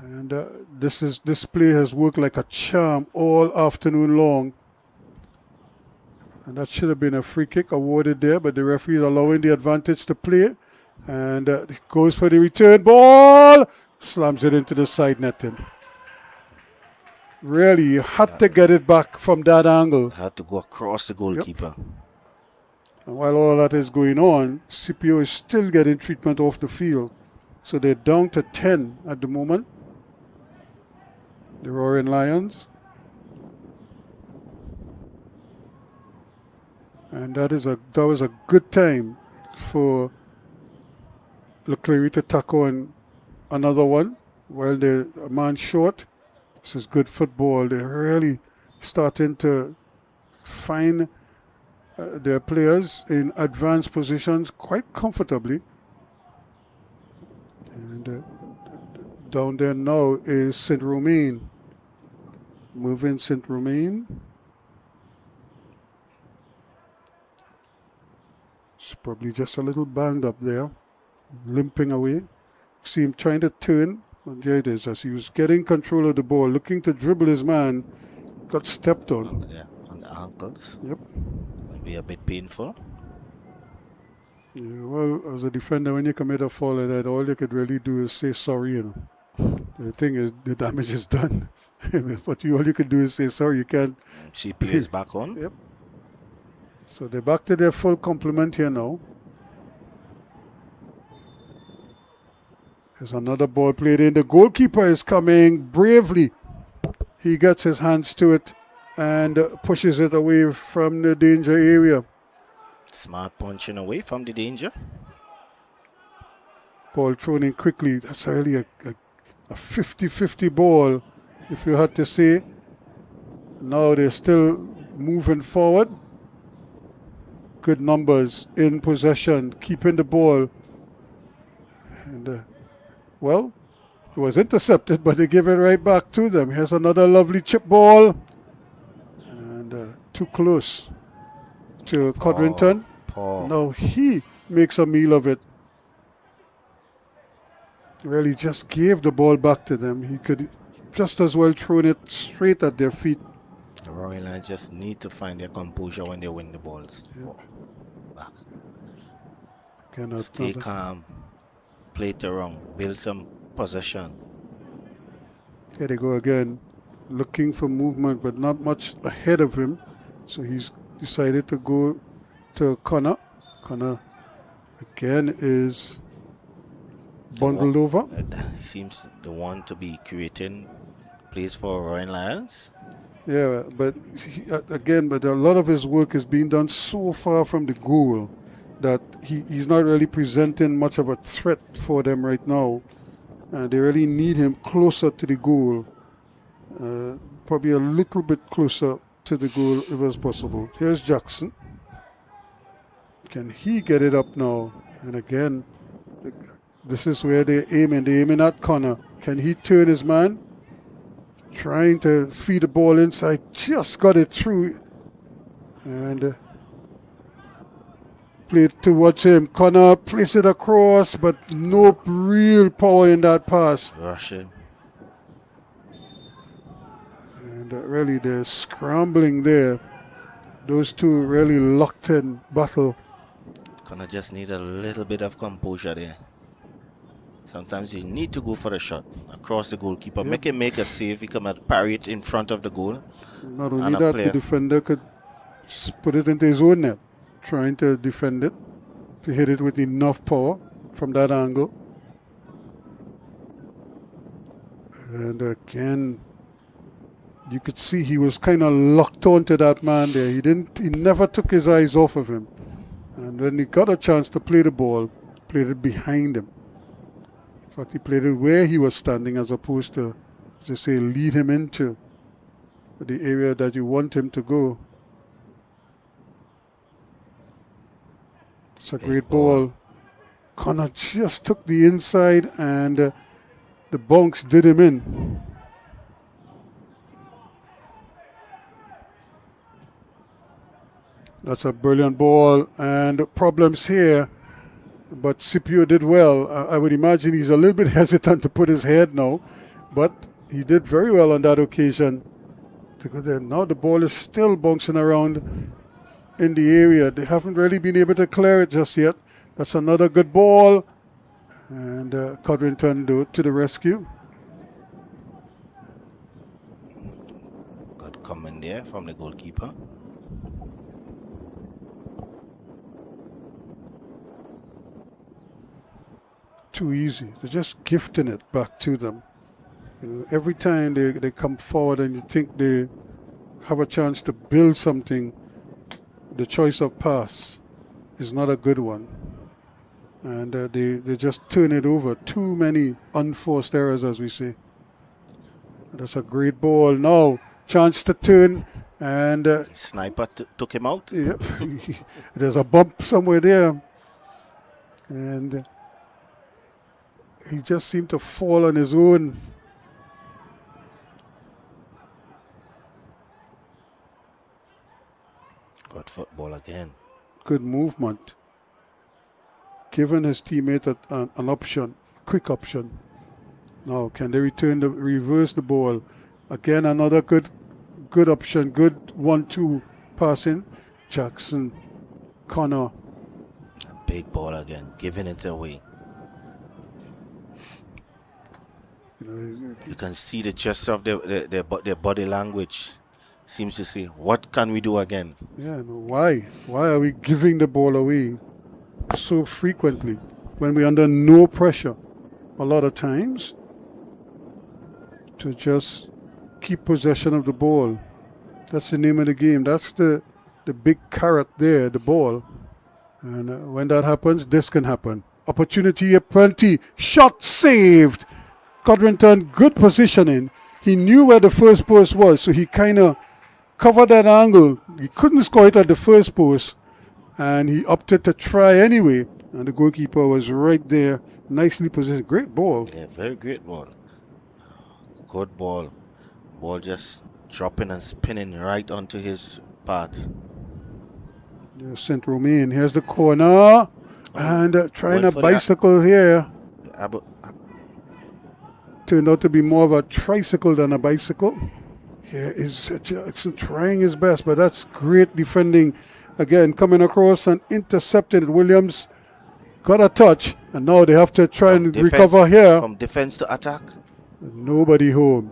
And this play has worked like a charm all afternoon long. And that should have been a free kick awarded there, but the referee is allowing the advantage to play. And goes for the return ball. Slams it into the side netting. Really, you had to get it back from that angle. Had to go across the goalkeeper. Yep. And while all that is going on, CPO is still getting treatment off the field. So they're down to 10 at the moment. The Roaring Lions. And that was a good time for Clery to tack on another one while they're a man short. This is good football. They're really starting to find their players in advanced positions quite comfortably. And down there now is St. Romain. Moving St. Romain. It's probably just a little banged up there, limping away. See him trying to turn. And there it is, as he was getting control of the ball, looking to dribble his man, got stepped on. Yeah, on the ankles. Yep. Might be a bit painful. Yeah, well, as a defender, when you commit a foul like that, all you could really do is say sorry, you know. The thing is, the damage is done. But all you can do is say sorry. You can't. CP is back on. Yep. So they're back to their full complement here now. There's another ball played in. The goalkeeper is coming bravely. He gets his hands to it and pushes it away from the danger area. Smart punching away from the danger. Ball thrown in quickly. That's really a 50-50 ball, if you had to say. Now they're still moving forward. Good numbers in possession, keeping the ball. And, well, it was intercepted, but they give it right back to them. Here's another lovely chip ball. And too close to Codrington. Now he makes a meal of it. Really just gave the ball back to them. He could just as well thrown it straight at their feet. The Royal Lions just need to find their composure when they win the balls. Yeah. Stay calm. Play it wrong. Build some possession. Here they go again. Looking for movement, but not much ahead of him. So he's decided to go to Connor. Connor again is bundled over. Seems the one to be creating plays for Royal Lions. Yeah, but but a lot of his work is being done so far from the goal that he's not really presenting much of a threat for them right now. They really need him closer to the goal. Probably a little bit closer to the goal if it was possible. Here's Jackson. Can he get it up now? And again, this is where they're aiming. They're aiming at Connor. Can he turn his man? Trying to feed the ball inside. Just got it through. And played towards him. Connor plays it across, but no real power in that pass. Rushing. And really, they're scrambling there. Those two really locked in battle. Connor just need a little bit of composure there. Sometimes you need to go for a shot across the goalkeeper. Yep. Make him make a save. He can parry it in front of the goal. Not only that, the defender could put it into his own net, trying to defend it, to hit it with enough power from that angle. And again, You could see he was kind of locked onto that man there. He never took his eyes off of him. And when he got a chance to play the ball, played it behind him. In fact, he played it where he was standing as opposed to, just say, lead him into the area that you want him to go. It's a great ball. Connor just took the inside and the bounce did him in. That's a brilliant ball, and problems here, but CFU did well. I would imagine he's a little bit hesitant to put his head now, but he did very well on that occasion to go there. Now the ball is still bouncing around in the area. They haven't really been able to clear it just yet. That's another good ball, and Codrington to the rescue. Good comment there from the goalkeeper. Too easy. They're just gifting it back to them. You know, every time they come forward and you think they have a chance to build something, the choice of pass is not a good one. And they just turn it over. Too many unforced errors, as we say. That's a great ball. Now, chance to turn, and Sniper took him out. Yep. There's a bump somewhere there. And he just seemed to fall on his own. Good football again. Good movement. Giving his teammate an option, quick option. Now, can they reverse the ball? Again, another good option, good 1-2 passing. Jackson, Connor. Big ball again, giving it away. You can see the gesture of their body language seems to say, what can we do again? Yeah, no, why? Why are we giving the ball away so frequently when we're under no pressure? A lot of times to just keep possession of the ball. That's the name of the game. That's the big carrot there, the ball. And when that happens, this can happen. Opportunity plenty. Shot saved. Codrington, good positioning. He knew where the first post was, so he kind of covered that angle. He couldn't score it at the first post, and he opted to try anyway. And the goalkeeper was right there, nicely positioned. Great ball. Yeah, very great ball. Good ball. Ball just dropping and spinning right onto his path. There's St. Romain. Here's the corner. And trying a bicycle here. Turned out to be more of a tricycle than a bicycle. Here is Jackson trying his best, but that's great defending. Again, coming across and intercepted. Williams got a touch, and now they have to try and recover here. From defense to attack. Nobody home.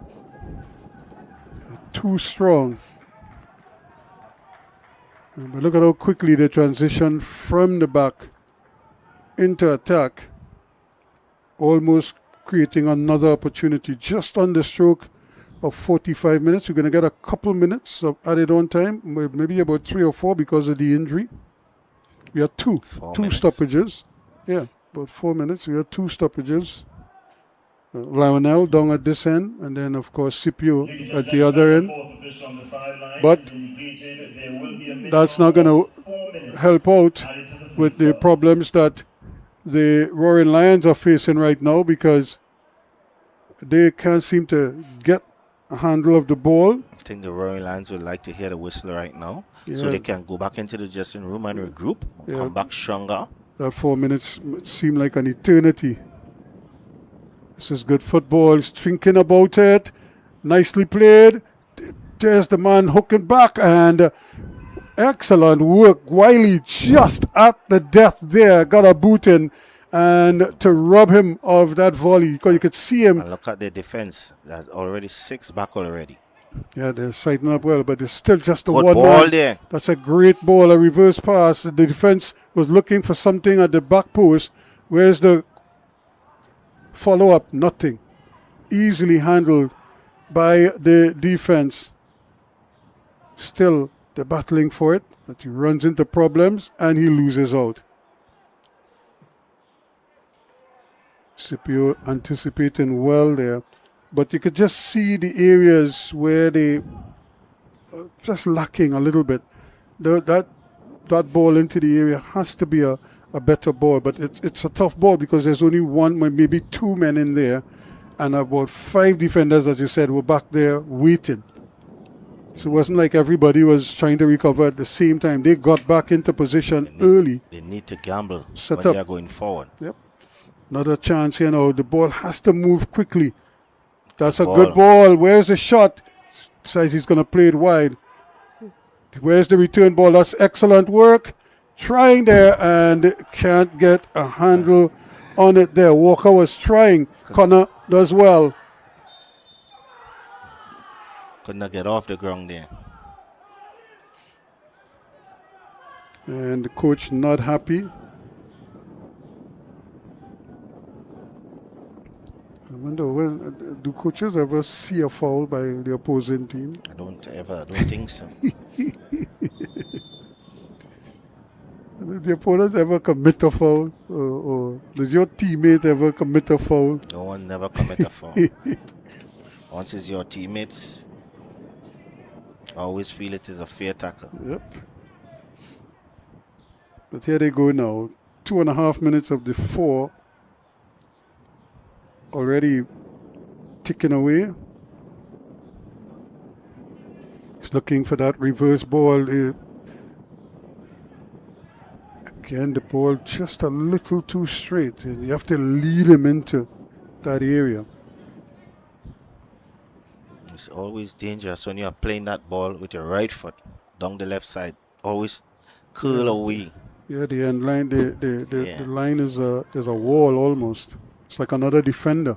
Too strong. But look at how quickly they transition from the back into attack. Almost creating another opportunity just on the stroke of 45 minutes. We're going to get a couple minutes of added on time, maybe about 3 or 4 because of the injury. We had two stoppages. Yeah, about 4 minutes. We had 2 stoppages. Lionel down at this end, and then of course CFU at the other end. But that's not going to help out with the problems that the Roaring Lions are facing right now, because they can't seem to get a handle of the ball. I think the Roaring Lions would like to hear the whistle right now, so they can go back into the dressing room and regroup, come back stronger. That 4 minutes seemed like an eternity. This is good football. He's thinking about it. Nicely played. There's the man hooking back, and excellent work. Wiley just at the death there. Got a boot in and to rob him of that volley, because you could see him. And look at the defense. There's already 6 back already. Yeah, they're sighting up well, but it's still just a good one ball man. There. That's a great ball, a reverse pass. The defense was looking for something at the back post. Where's the follow-up? Nothing. Easily handled by the defense. Still, they're battling for it, but he runs into problems and he loses out. Scipio anticipating well there, but you could just see the areas where they just lacking a little bit. That ball into the area has to be a better ball, but it's a tough ball because there's only one, maybe two men in there, and about 5 defenders, as you said, were back there waiting. So it wasn't like everybody was trying to recover at the same time. They got back into position early. They need to gamble Set when up. they are going forward. Yep. Another chance here now. The ball has to move quickly. That's a Ball. good ball. Where's the shot? Decides he's going to play it wide. Where's the return ball? That's excellent work. Trying there and can't get a handle on it there. Walker was trying. Connor does well. Could not get off the ground there. And the coach not happy. I wonder when do coaches ever see a foul by the opposing team? I don't think so. Did the opponents ever commit a foul? Or does your teammate ever commit a foul? No one never commit a foul. Once it's your teammates, I always feel it is a fair tackle. Yep. But here they go now. 2.5 minutes of the 4 already ticking away. He's looking for that reverse ball. Again, the ball just a little too straight. And you have to lead him into that area. It's always dangerous when you are playing that ball with your right foot down the left side. Always curl away. Yeah, the end line, the line is a wall almost. It's like another defender.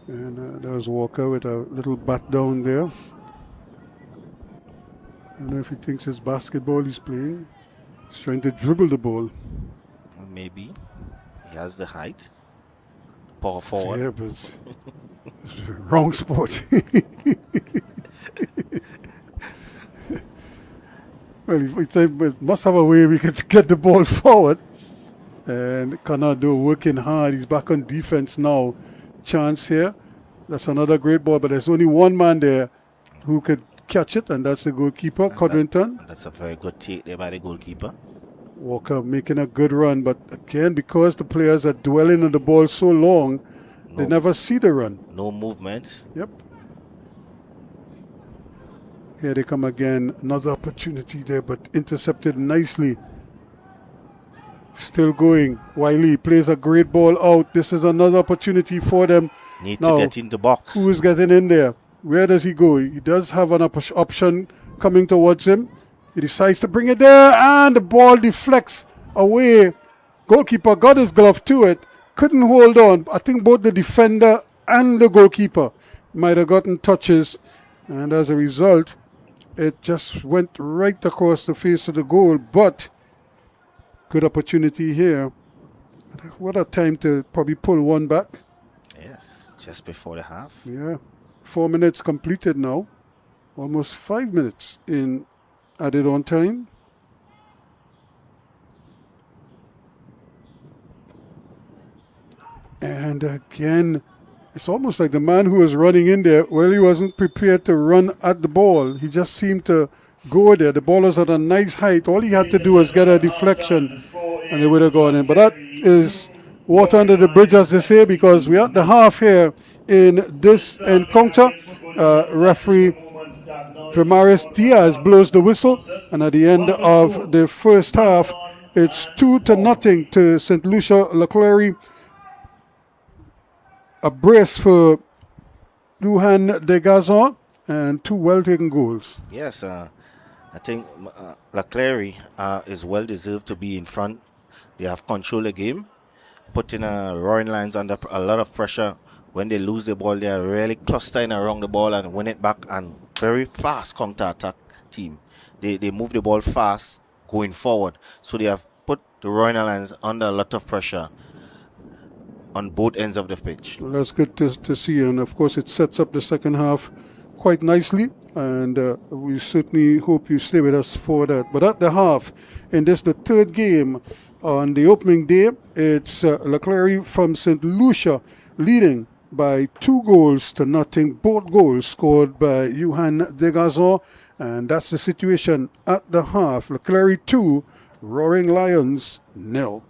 And there's Walker with a little bat down there. I don't know if he thinks it's basketball he's playing. He's trying to dribble the ball. Maybe. He has the height. Power forward. Yeah, but wrong sport. Well, we must have a way we could get the ball forward. And Canado working hard. He's back on defense now. Chance here. That's another great ball, but there's only one man there who could catch it, and that's the goalkeeper, Codrington. That's a very good take there by the goalkeeper. Walker making a good run, but again, because the players are dwelling on the ball so long, they never see the run. No movement. Yep. Here they come again. Another opportunity there, but intercepted nicely. Still going. Wiley plays a great ball out. This is another opportunity for them. Need Now, to get in the box. Who is getting in there? Where does he go? He does have an option coming towards him. He decides to bring it there, and the ball deflects away. Goalkeeper got his glove to it. Couldn't hold on. I think both the defender and the goalkeeper might have gotten touches. And as a result, it just went right across the face of the goal. But good opportunity here. What a time to probably pull one back. Yes, just before the half. Yeah. 4 minutes completed now. Almost 5 minutes in added on time. And again, it's almost like the man who was running in there, well, he wasn't prepared to run at the ball. He just seemed to go there. The ball was at a nice height. All he had to do was get a deflection, and it would have gone in. But that is water under the bridge, as they say, because we're at the half here in this encounter. Referee Dramaris Diaz blows the whistle, and at the end of the first half, it's 2-0 to St. Lucia Clery. A brace for Lujan de Gazon and 2 well-taken goals. Yes, I think Clery is well deserved to be in front. They have control the game, putting Roaring Lions under a lot of pressure. When they lose the ball, they are really clustering around the ball and win it back, and very fast counter-attack team. They move the ball fast going forward. So they have put the Roaring Lions under a lot of pressure. on both ends of the pitch. Well, that's good to see, and of course it sets up the second half quite nicely, and we certainly hope you stay with us for that. But at the half, in this the third game on the opening day, it's Clery from St. Lucia leading by 2-0. Both goals scored by Johan Degazon, and that's the situation at the half. Clery 2, Roaring Lions 0.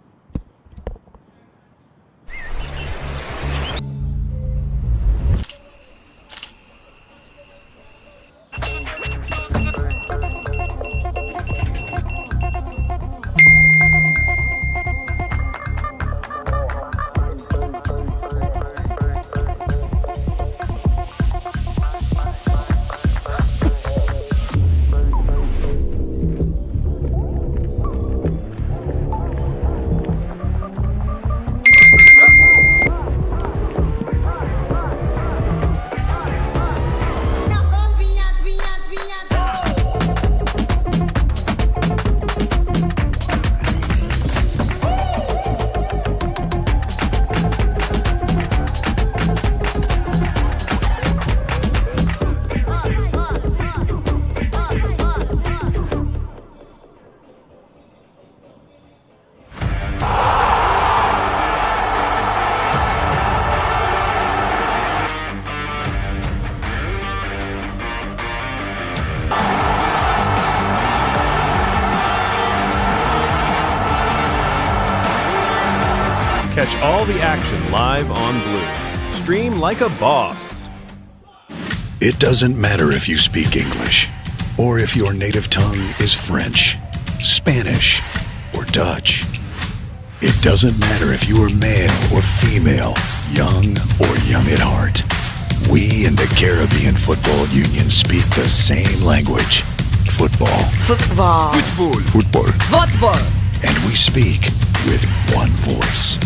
Catch all the action live on Blue. Stream like a boss. It doesn't matter if you speak English or if your native tongue is French, Spanish, or Dutch. It doesn't matter if you are male or female, young or young at heart. We in the Caribbean Football Union speak the same language. Football. Football. Football. Football. Football. And we speak with one voice.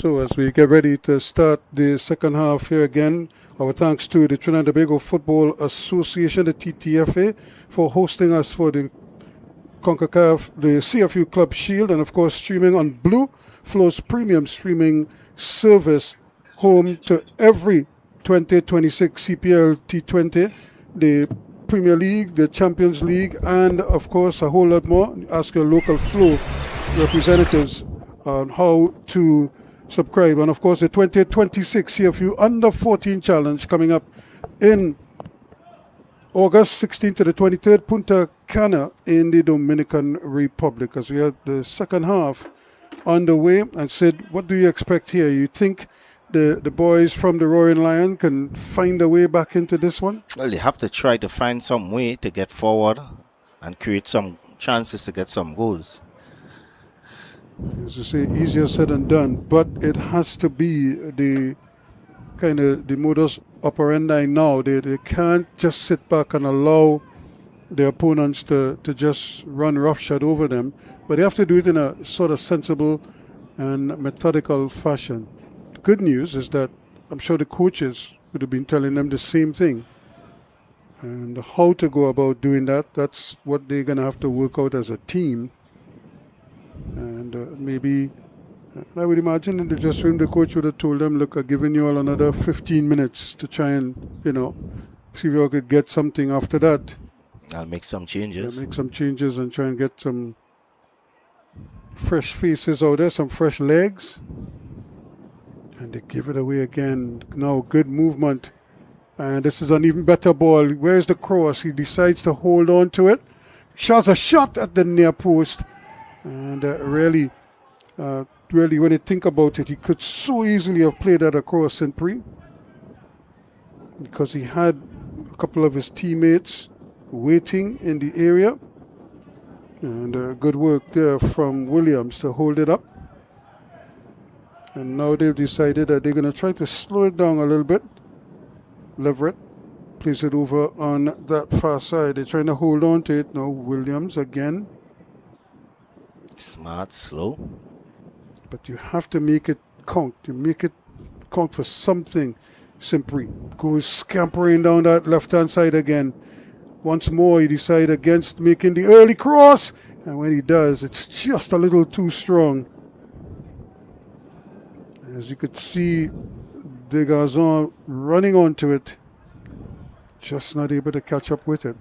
So as we get ready to start the second half here again, our thanks to the Trinidad and Tobago Football Association, the TTFA, for hosting us for the CONCACAF, the CFU Club Shield, and of course streaming on Blue Flow's premium streaming service, home to every 2026 CPL T20, the Premier League, the Champions League, and of course a whole lot more. Ask your local Flow representatives on how to subscribe. And of course the 2026 CFU Under 14 Challenge coming up in August 16th to the 23rd, Punta Cana in the Dominican Republic. As we have the second half underway, and Sid, what do you expect here? You think the boys from the Roaring Lion can find a way back into this one? Well, they have to try to find some way to get forward and create some chances to get some goals. As you say, easier said than done, but it has to be the kind of the modus operandi now. They can't just sit back and allow their opponents to just run roughshod over them, but they have to do it in a sort of sensible and methodical fashion. The good news is that I'm sure the coaches would have been telling them the same thing. And how to go about doing that, that's what they're going to have to work out as a team. And maybe, I would imagine in the dressing room, the coach would have told them, look, I've given you all another 15 minutes to try and, see if you could get something after that. I'll make some changes. Make some changes and try and get some fresh faces out there, some fresh legs. And they give it away again. Now, good movement. And this is an even better ball. Where's the cross? He decides to hold on to it. Shots a shot at the near post. And really, when you think about it, he could so easily have played that across St. Prix, because he had a couple of his teammates waiting in the area. And good work there from Williams to hold it up. And now they've decided that they're going to try to slow it down a little bit. Leverett plays it over on that far side. They're trying to hold on to it now. Williams again. Smart, slow. But you have to make it count. You make it count for something. Simply goes scampering down that left-hand side again. Once more, he decides against making the early cross. And when he does, it's just a little too strong. As you could see, Degazon running onto it. Just not able to catch up with it.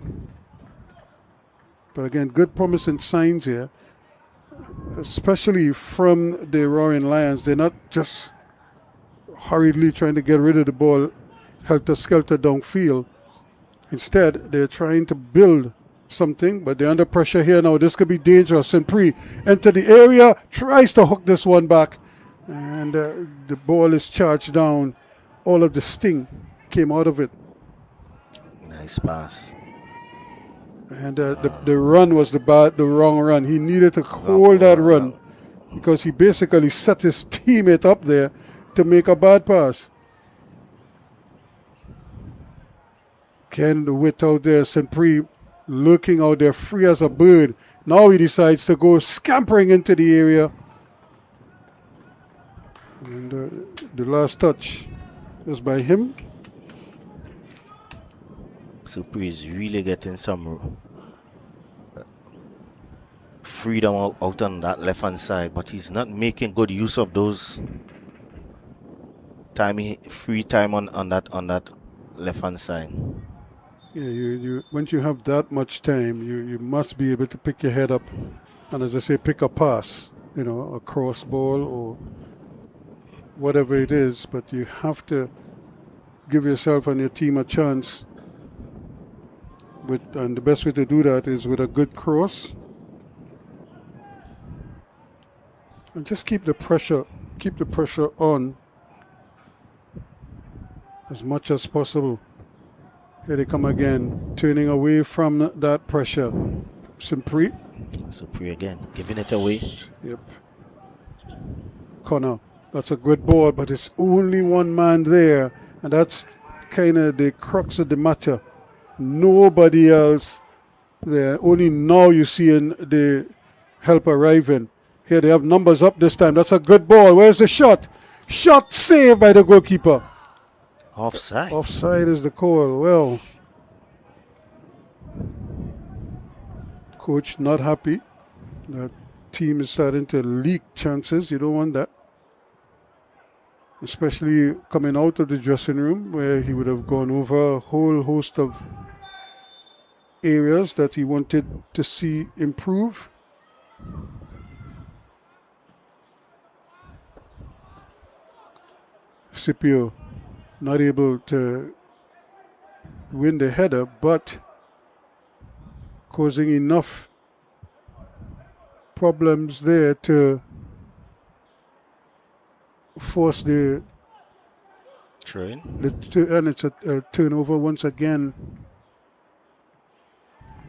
But again, good promising signs here. Especially from the Roaring Lions. They're not just hurriedly trying to get rid of the ball helter-skelter downfield. Instead, they're trying to build something, but they're under pressure here now. This could be dangerous. St. Prix enter the area, tries to hook this one back, and the ball is charged down. All of the sting came out of it. Nice pass. And the run was the wrong run. He needed to hold that run because he basically set his teammate up there to make a bad pass. Again, the width out there, St. Prix looking out there, free as a bird. Now he decides to go scampering into the area. And the last touch was by him. Supri is really getting some freedom out on that left hand side, but he's not making good use of those free time on that left hand side. Yeah, you once you have that much time, you must be able to pick your head up and, as I say, pick a pass, a cross ball or whatever it is, but you have to give yourself and your team a chance. And the best way to do that is with a good cross. And just keep the pressure on as much as possible. Here they come again, turning away from that pressure. Supri again, giving it away. Yep. Connor, that's a good ball, but it's only one man there. And that's kind of the crux of the matter. Nobody else there. Only now you see the help arriving. Here they have numbers up this time. That's a good ball. Where's the shot? Shot saved by the goalkeeper. Offside. Offside is the call. Well, coach not happy. The team is starting to leak chances. You don't want that. Especially coming out of the dressing room where he would have gone over a whole host of areas that he wanted to see improve. Scipio not able to win the header, but causing enough problems there to force the Train. and it's a turnover once again.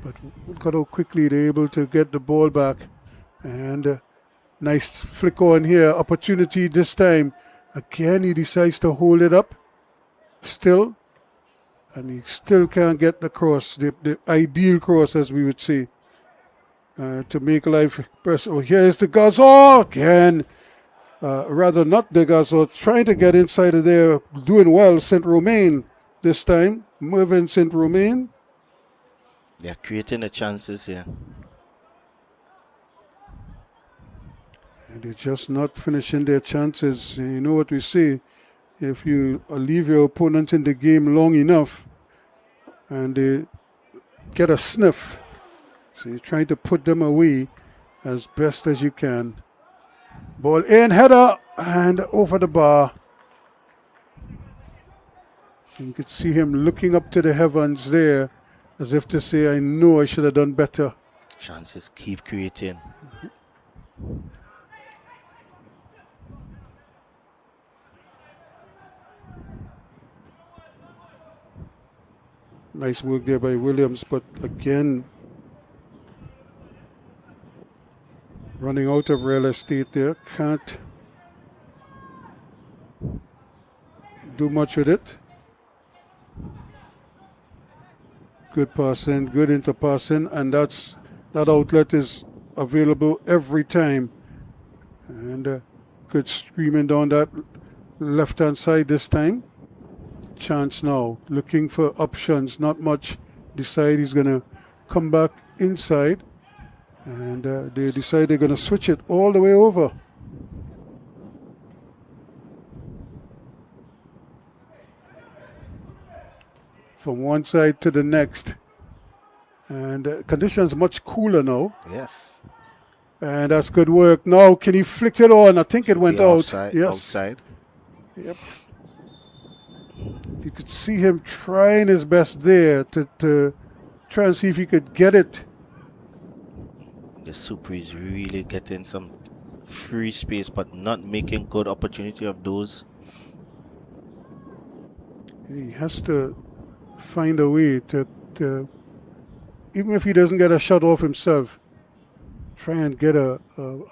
But look how quickly they're able to get the ball back. And nice flick on here. Opportunity this time. Again, he decides to hold it up. Still. And he still can't get the cross. The ideal cross, as we would say. To make life personal. Here's the Gazo again. Rather not the Gazo. Trying to get inside of there. Doing well. Saint Romain this time. Mervyn Saint Romain. They're creating the chances here. And they're just not finishing their chances. And you know what we say, if you leave your opponent in the game long enough and they get a sniff, so you're trying to put them away as best as you can. Ball in, header, and over the bar. And you could see him looking up to the heavens there, as if to say, I know I should have done better. Chances keep creating. Nice work there by Williams, but again, running out of real estate there. Can't do much with it. Good passing, good interpassing, and that outlet is available every time. And good streaming down that left-hand side this time. Chance now, looking for options, not much. Decide he's going to come back inside. And they decide they're going to switch it all the way over. From one side to the next. And conditions much cooler now. Yes. And that's good work. Now, can he flick it on? I think it went out. Outside, yes. Outside. Yep. You could see him trying his best there to try and see if he could get it. The Super is really getting some free space, but not making good opportunity of those. He has to find a way to even if he doesn't get a shot off himself, try and get a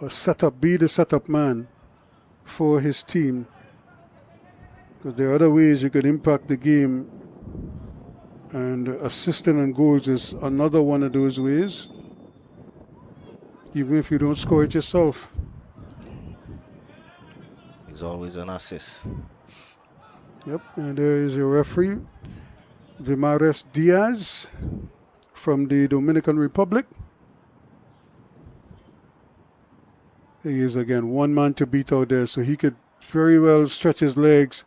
setup, be the setup man for his team. Because there are other ways you can impact the game, and assisting on goals is another one of those ways, even if you don't score it yourself. He's always an assist. Yep, and there is your referee, Vimares Diaz from the Dominican Republic. He is again one man to beat out there, so he could very well stretch his legs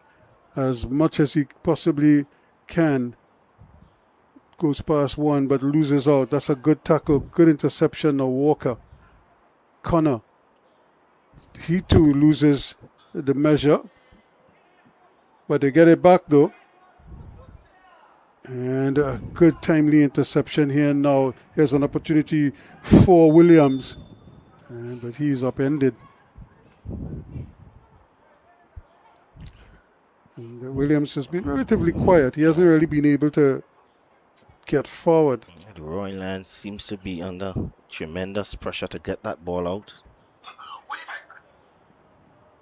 as much as he possibly can. Goes past one but loses out. That's a good tackle, good interception of Walker. Connor, he too loses the measure, but they get it back though. And a good timely interception here now. Here's an opportunity for Williams, but he's upended. And Williams has been relatively quiet. He hasn't really been able to get forward. The Royal Lions seems to be under tremendous pressure to get that ball out.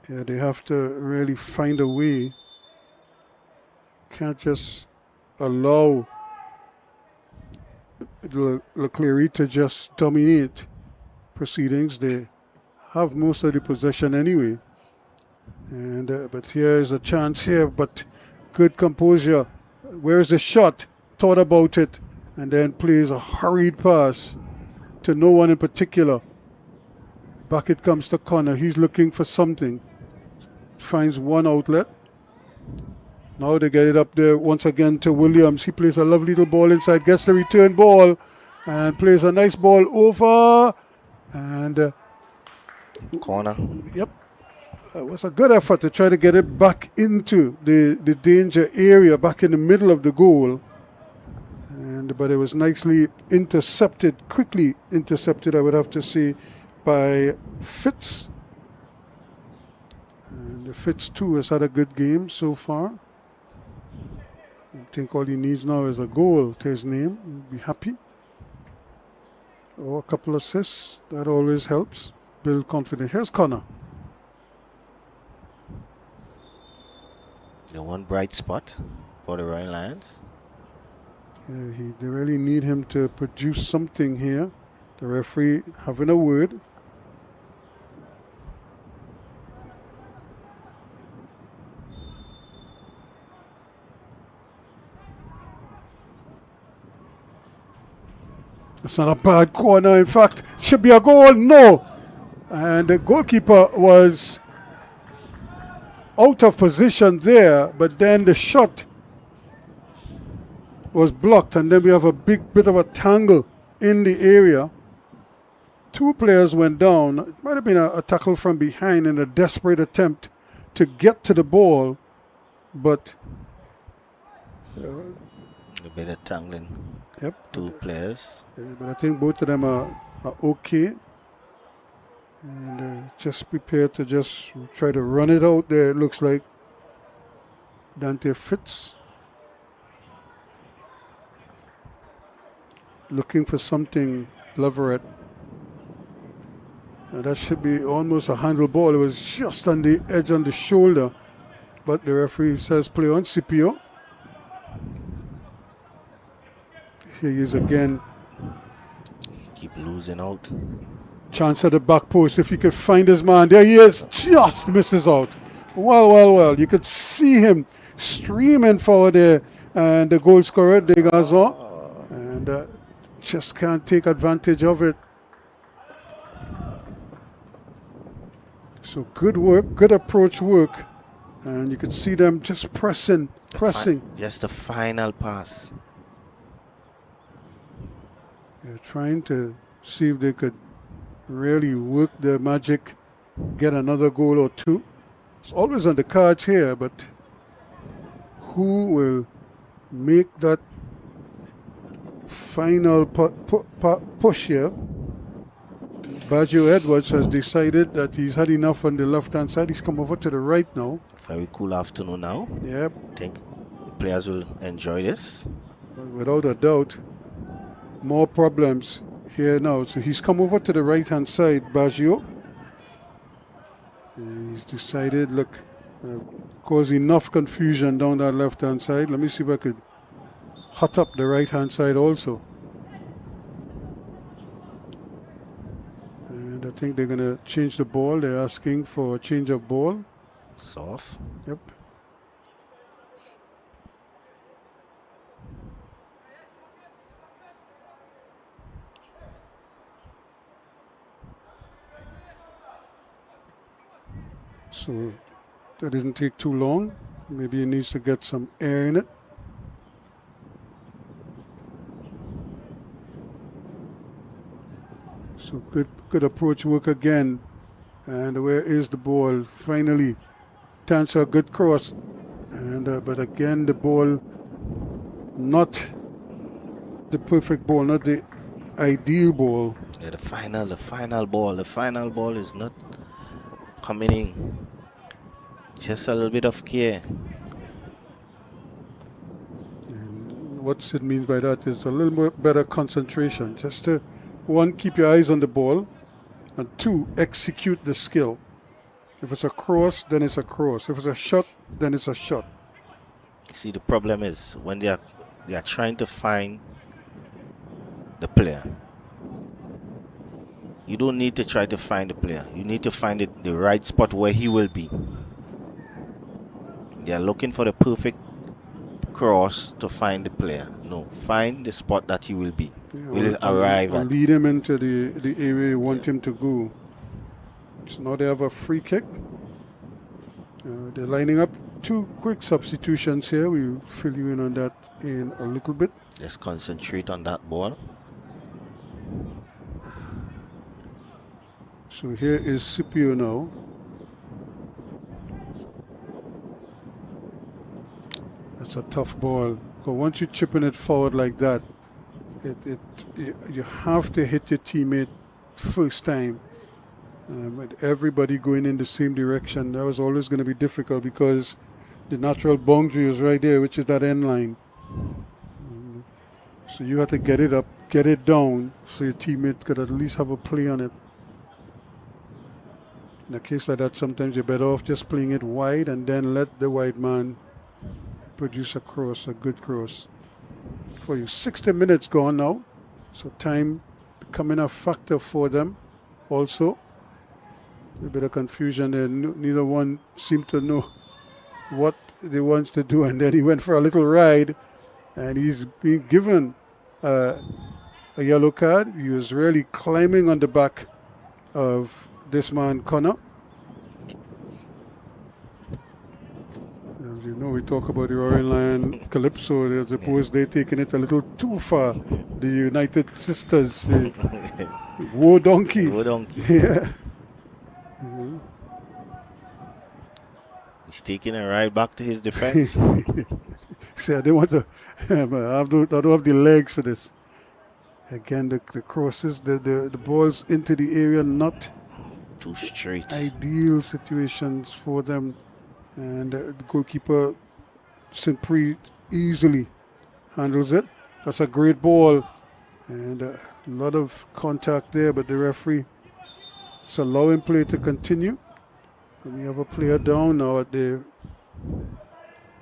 Yeah, they have to really find a way. Can't just allow Clery to just dominate proceedings. They have most of the possession anyway. And but here is a chance here, but good composure. Where's the shot? Thought about it, and then plays a hurried pass to no one in particular. Back it comes to Connor. He's looking for something. Finds one outlet. Now they get it up there once again to Williams. He plays a lovely little ball inside, gets the return ball, and plays a nice ball over. And corner. Yep. It was a good effort to try to get it back into the danger area, back in the middle of the goal. But it was nicely intercepted, quickly intercepted, I would have to say, by Fitz. And Fitz too has had a good game so far. I think all he needs now is a goal to his name. He'll be happy. Or a couple assists. That always helps. Build confidence. Here's Connor. The one bright spot for the Royal Lions. Yeah, they really need him to produce something here. The referee having a word. It's not a bad corner. In fact, should be a goal. No. And the goalkeeper was out of position there, but then the shot was blocked, and then we have a big bit of a tangle in the area. Two players went down. It might have been a tackle from behind in a desperate attempt to get to the ball, but A bit of tangling. yep. Two players. But I think both of them are okay. And just prepared to just try to run it out there, it looks like. Dante Fitz. Looking for something, Leverett. That should be almost a handle ball. It was just on the edge on the shoulder. But the referee says play on Scipio. Here he is again. Keep losing out. Chance at the back post. If he could find his man. There he is. Just misses out. Well. You could see him streaming forward there. And the goal scorer, Degazon. And just can't take advantage of it. So good work, good approach work. And you could see them just pressing. Just the final pass. They're trying to see if they could really work their magic, get another goal or two. It's always on the cards here, but who will make that final push here? Baggio Edwards has decided that he's had enough on the left-hand side. He's come over to the right now. Very cool afternoon now. Yep. I think players will enjoy this. Without a doubt. More problems here now. So he's come over to the right-hand side, Baggio. And he's decided, look, cause enough confusion down that left-hand side. Let me see if I could hot up the right-hand side also. And I think they're going to change the ball. They're asking for a change of ball. Soft. Yep. So that doesn't take too long. Maybe it needs to get some air in it. So good approach work again. And where is the ball? Finally, Tancha, a good cross. And but again, the ball, not the perfect ball, not the ideal ball. Yeah, the final ball is not coming in. Just a little bit of care. And what's it mean by that is a little more better concentration. Just to, one, keep your eyes on the ball, and two, execute the skill. If it's a cross, then it's a cross. If it's a shot, then it's a shot. See, the problem is when they are trying to find the player. You don't need to try to find the player. You need to find the right spot where he will be. They're looking for the perfect cross to find the player. No, find the spot that he will be. Will arrive or at. lead him into the area you want him to go. So now they have a free kick. They're lining up 2 quick substitutions here. We'll fill you in on that in a little bit. Let's concentrate on that ball. So here is Scipio now. That's a tough ball. Because once you're chipping it forward like that, you have to hit your teammate first time. With everybody going in the same direction, that was always going to be difficult because the natural boundary is right there, which is that end line. So you have to get it up, get it down, so your teammate could at least have a play on it. In a case like that, sometimes you're better off just playing it wide and then let the wide man produce a cross, a good cross for you. 60 minutes gone now, so time becoming a factor for them also. A bit of confusion there. Neither one seemed to know what they want to do, and then he went for a little ride, and he's being given a yellow card. He was really climbing on the back of this man, Connor. As you know, we talk about the Roaring Lion Calypso. I suppose they're taking it a little too far. The United Sisters, the War Donkey. War Donkey. Yeah. He's taking it right back to his defense. See, I don't want to. I don't have the legs for this. Again, the crosses, the balls into the area, not Too straight. ideal situations for them. And the goalkeeper simply easily handles it. That's a great ball. And a lot of contact there, but the referee is allowing play to continue. And we have a player down now at the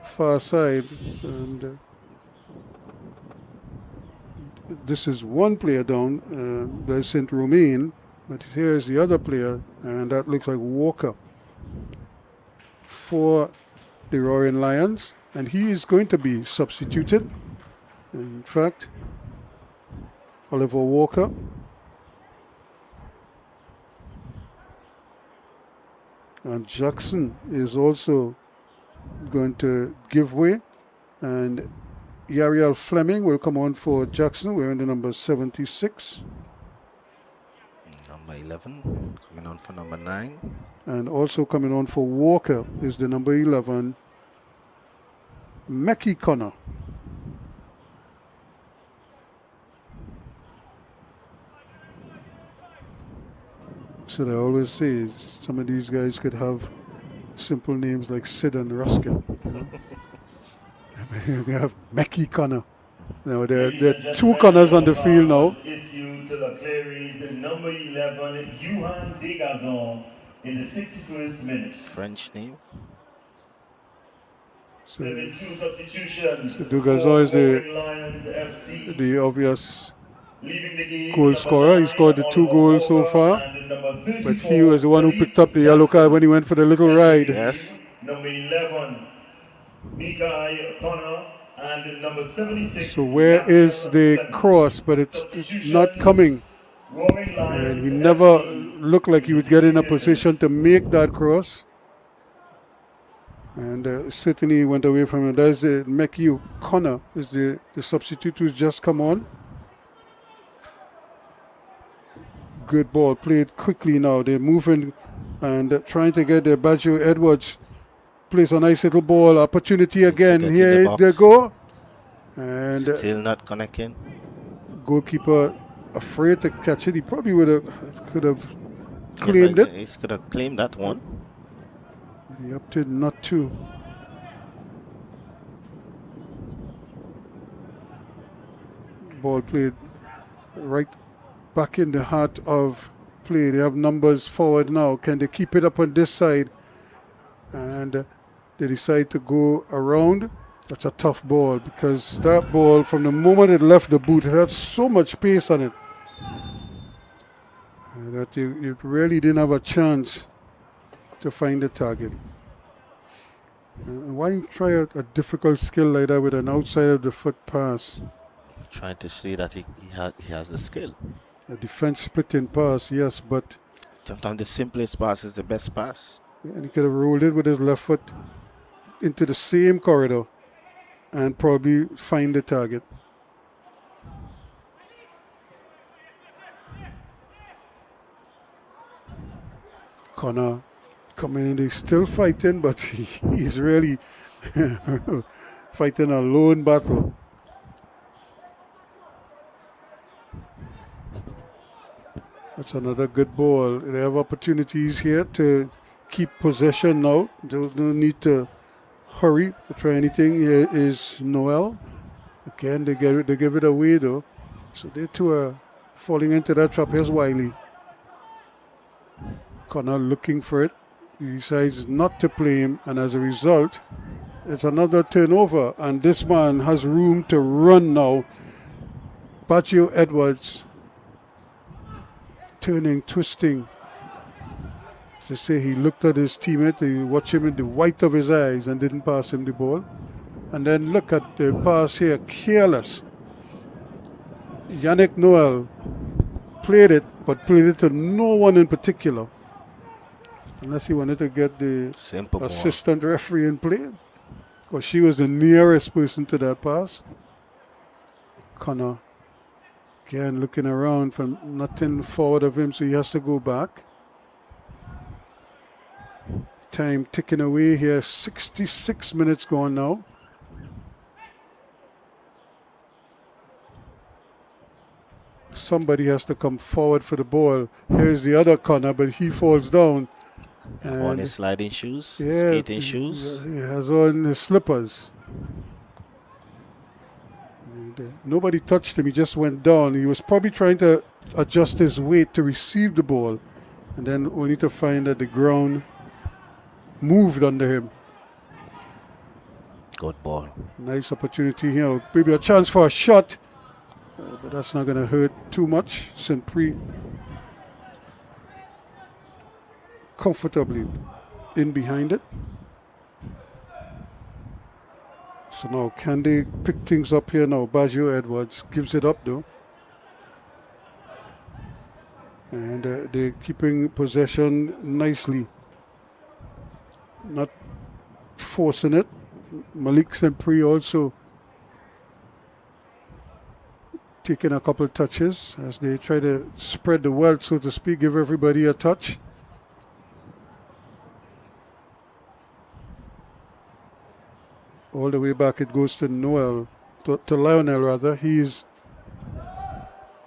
far side. And this is one player down, there's St. Romain, but here's the other player, and that looks like Walker for the Roaring Lions, and he is going to be substituted. In fact, Oliver Walker. And Jackson is also going to give way, and Yariel Fleming will come on for Jackson, wearing the number 76. Number 11 coming on for number 9. And also coming on for Walker is the number 11, Mackie Connor. So they always say some of these guys could have simple names like Sid and Ruskin. You know? They have Mackie Connor. Now there are 2 Connors on the field now. Issue to the Clery's number 11, Johan Degazon, in the 61st minute. French name. So, There have been 2 substitutions. so Dugazon is Roaring Lions FC. the obvious Leaving the game, goal scorer. He scored the 2 goals so far, and number but 34, he was the one who picked up the yellow card when he went for the little ride. Yes. Number 11, Mikai Connor, and number 76. So where is the cross? But it's not coming. Roaring Lions And he never FC. looked like he would get in a position to make that cross. And certainly went away from him. There's Mackie Connor, is the substitute who's just come on. Good ball, played quickly now. They're moving and trying to get Baggio Edwards. Plays a nice little ball. Opportunity again. get in Here the box. they go. And Still not connecting. goalkeeper afraid to catch it. He probably could have claimed it. He could have claimed that one. He opted not to. Ball played right back in the heart of play. They have numbers forward now. Can they keep it up on this side? And they decide to go around. That's a tough ball because that ball, from the moment it left the boot, it had so much pace on it that you really didn't have a chance to find the target. Why try a difficult skill like that with an outside of the foot pass? Trying to say that he has the skill. A defense splitting pass, yes, but Sometimes the simplest pass is the best pass. and he could have rolled it with his left foot into the same corridor and probably find the target. Connor coming in, he's still fighting, but he's really fighting a lone battle. That's another good ball. They have opportunities here to keep possession now. Don't need to hurry to try anything. Here is Noel. Again, they give it away though. So they two are falling into that trap. Here's Wiley. Connor looking for it. He decides not to play him, and as a result, it's another turnover. And this man has room to run now. Baggio Edwards turning, twisting. To say he looked at his teammate, he watched him in the white of his eyes and didn't pass him the ball. And then look at the pass here, careless. Yannick Noel played it, but played it to no one in particular. Unless he wanted to get the Simple assistant referee in play. Because she was the nearest person to that pass. Connor again looking around for nothing forward of him, so he has to go back. Time ticking away here, 66 minutes gone now. Somebody has to come forward for the ball. Here's the other Connor, but he falls down. On his sliding shoes, Yeah, skating shoes. He has on his slippers. Nobody touched him, he just went down. He was probably trying to adjust his weight to receive the ball. And then only to find that the ground moved under him. Good ball. Nice opportunity here. Maybe a chance for a shot. But that's not going to hurt too much. St. Prix comfortably in behind it. So now can they pick things up here now? Baggio Edwards gives it up though. And they're keeping possession nicely. Not forcing it. Malik St. Prix also taking a couple touches as they try to spread the wealth, so to speak, give everybody a touch. All the way back it goes to Noel, to Lionel rather. He's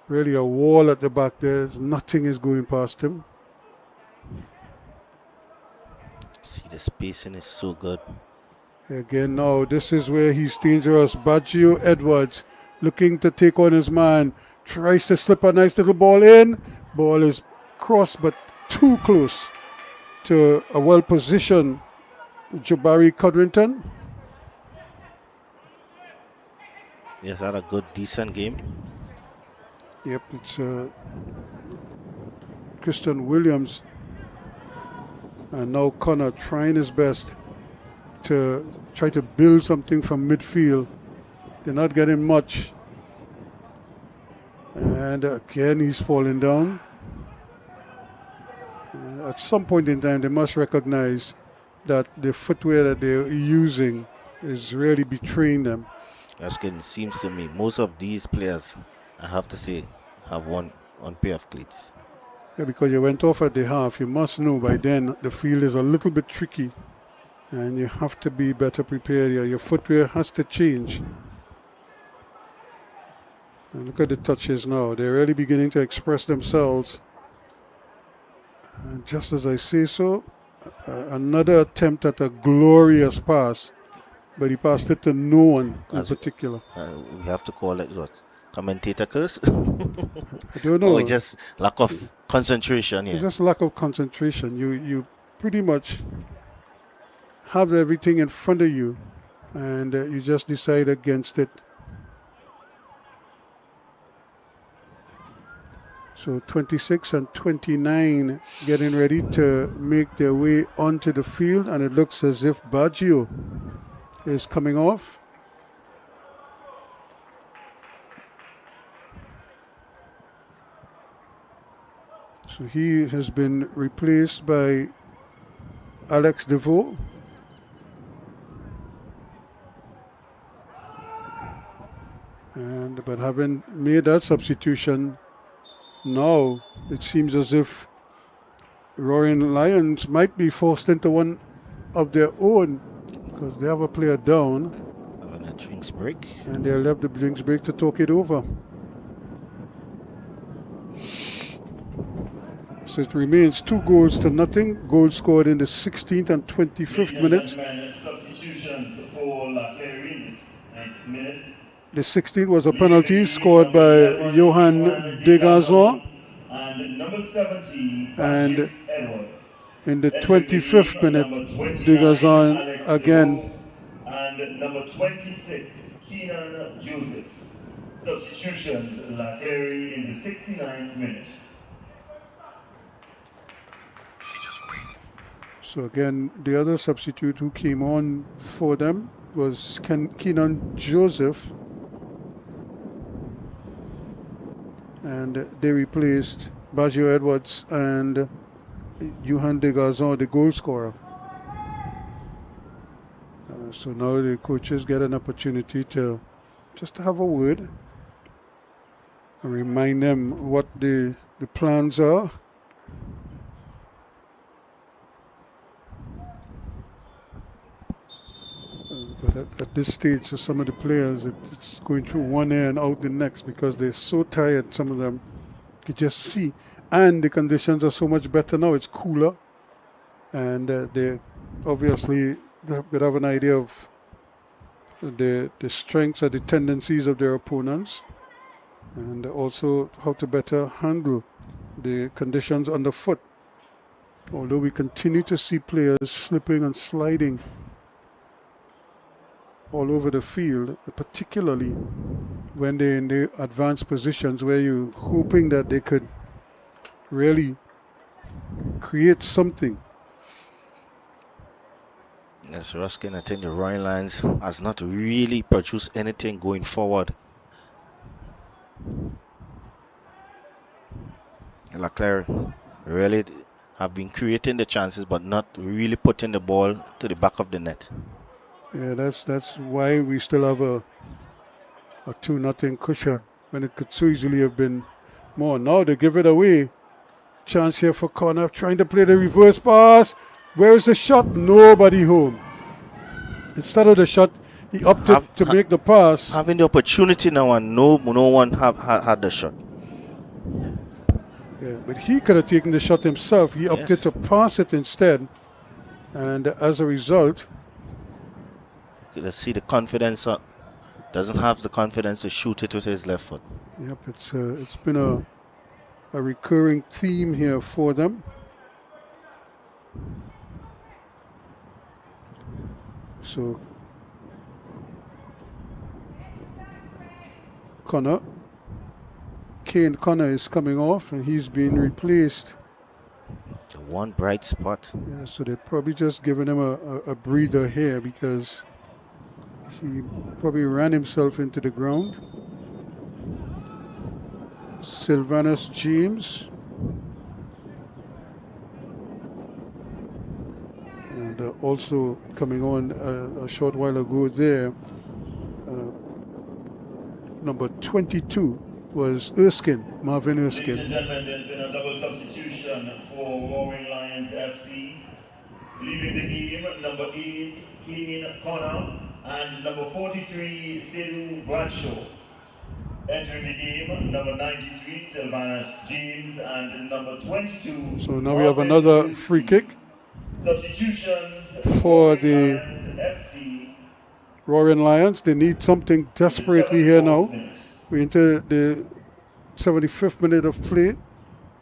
really a wall at the back there. Nothing is going past him. See, the spacing is so good. Again now, this is where he's dangerous. Baggio Edwards looking to take on his man. Tries to slip a nice little ball in. Ball is crossed but too close to a well-positioned Jabari Codrington. Yes, had a good, decent game. Yep, it's Christian Williams. And now Connor trying his best to try to build something from midfield. They're not getting much. And again, he's falling down. And at some point in time, they must recognize that the footwear that they're using is really betraying them. That's good. It seems to me most of these players, I have to say, have one pair of cleats. Yeah, because you went off at the half, you must know by then the field is a little bit tricky. And you have to be better prepared here. Your footwear has to change. And look at the touches now. They're really beginning to express themselves. And just as I say so, another attempt at a glorious pass. But he passed it to no one in particular. We have to call it what? Commentator curse? I don't know. Or just lack of concentration. It's just lack of concentration. You pretty much have everything in front of you and you just decide against it. So 26 and 29 getting ready to make their way onto the field, and it looks as if Baggio is coming off. So he has been replaced by Alex DeVoe. But having made that substitution, now it seems as if Roaring Lions might be forced into one of their own, because they have a player down. Having a drinks break. And they'll have the drinks break to talk it over. So it remains 2-0. Goals scored in the 16th and 25th minutes. Substitutions for Clery in this 9th minute. The 16th was a penalty scored by Johan Degazon. And number 70, And Edward. in the 25th minute, Degazon again. And number 26, Keenan Joseph. Substitutions, Clery in the 69th minute. So again, the other substitute who came on for them was Keenan Joseph. And they replaced Baggio Edwards and Johan Degazon, the goal scorer. So now the coaches get an opportunity to just have a word and remind them what the plans are. But at this stage, for some of the players, it's going through one ear and out the next, because they're so tired, some of them. You just see. And the conditions are so much better now. It's cooler. And they obviously would have an idea of the strengths and the tendencies of their opponents, and also how to better handle the conditions underfoot. Although we continue to see players slipping and sliding all over the field, particularly when they're in the advanced positions where you're hoping that they could really create something. Yes, Ruskin, I think the Roaring Lions has not really produced anything going forward. Clery really have been creating the chances, but not really putting the ball to the back of the net. Yeah, that's why we still have a 2-0 cushion, when it could so easily have been more. Now they give it away. Chance here for corner, trying to play the reverse pass. Where is the shot? Nobody home. Instead of the shot, he opted to make the pass. Having the opportunity now, and no one had the shot. Yeah, but he could have taken the shot himself. He opted to pass it instead. And as a result, you see the confidence. Doesn't have the confidence to shoot it with his left foot. Yep, it's been a recurring theme here for them. So Kane Connor is coming off, and he's being replaced. The one bright spot. Yeah, so they're probably just giving him a breather here, because he probably ran himself into the ground. Sylvanus James. And also coming on a short while ago there, number 22 was Marvin Erskine. Ladies and gentlemen, there's been a double substitution for Roaring Lions FC. Leaving the game, number 8, Kane Connor, and number 43, Sedu Bradshaw. Entering the game, number 93, Sylvanus James, and number 22. So now we have another free kick Substitutions for the FC. Roaring Lions. They need something desperately here now. We're into the 75th minute of play,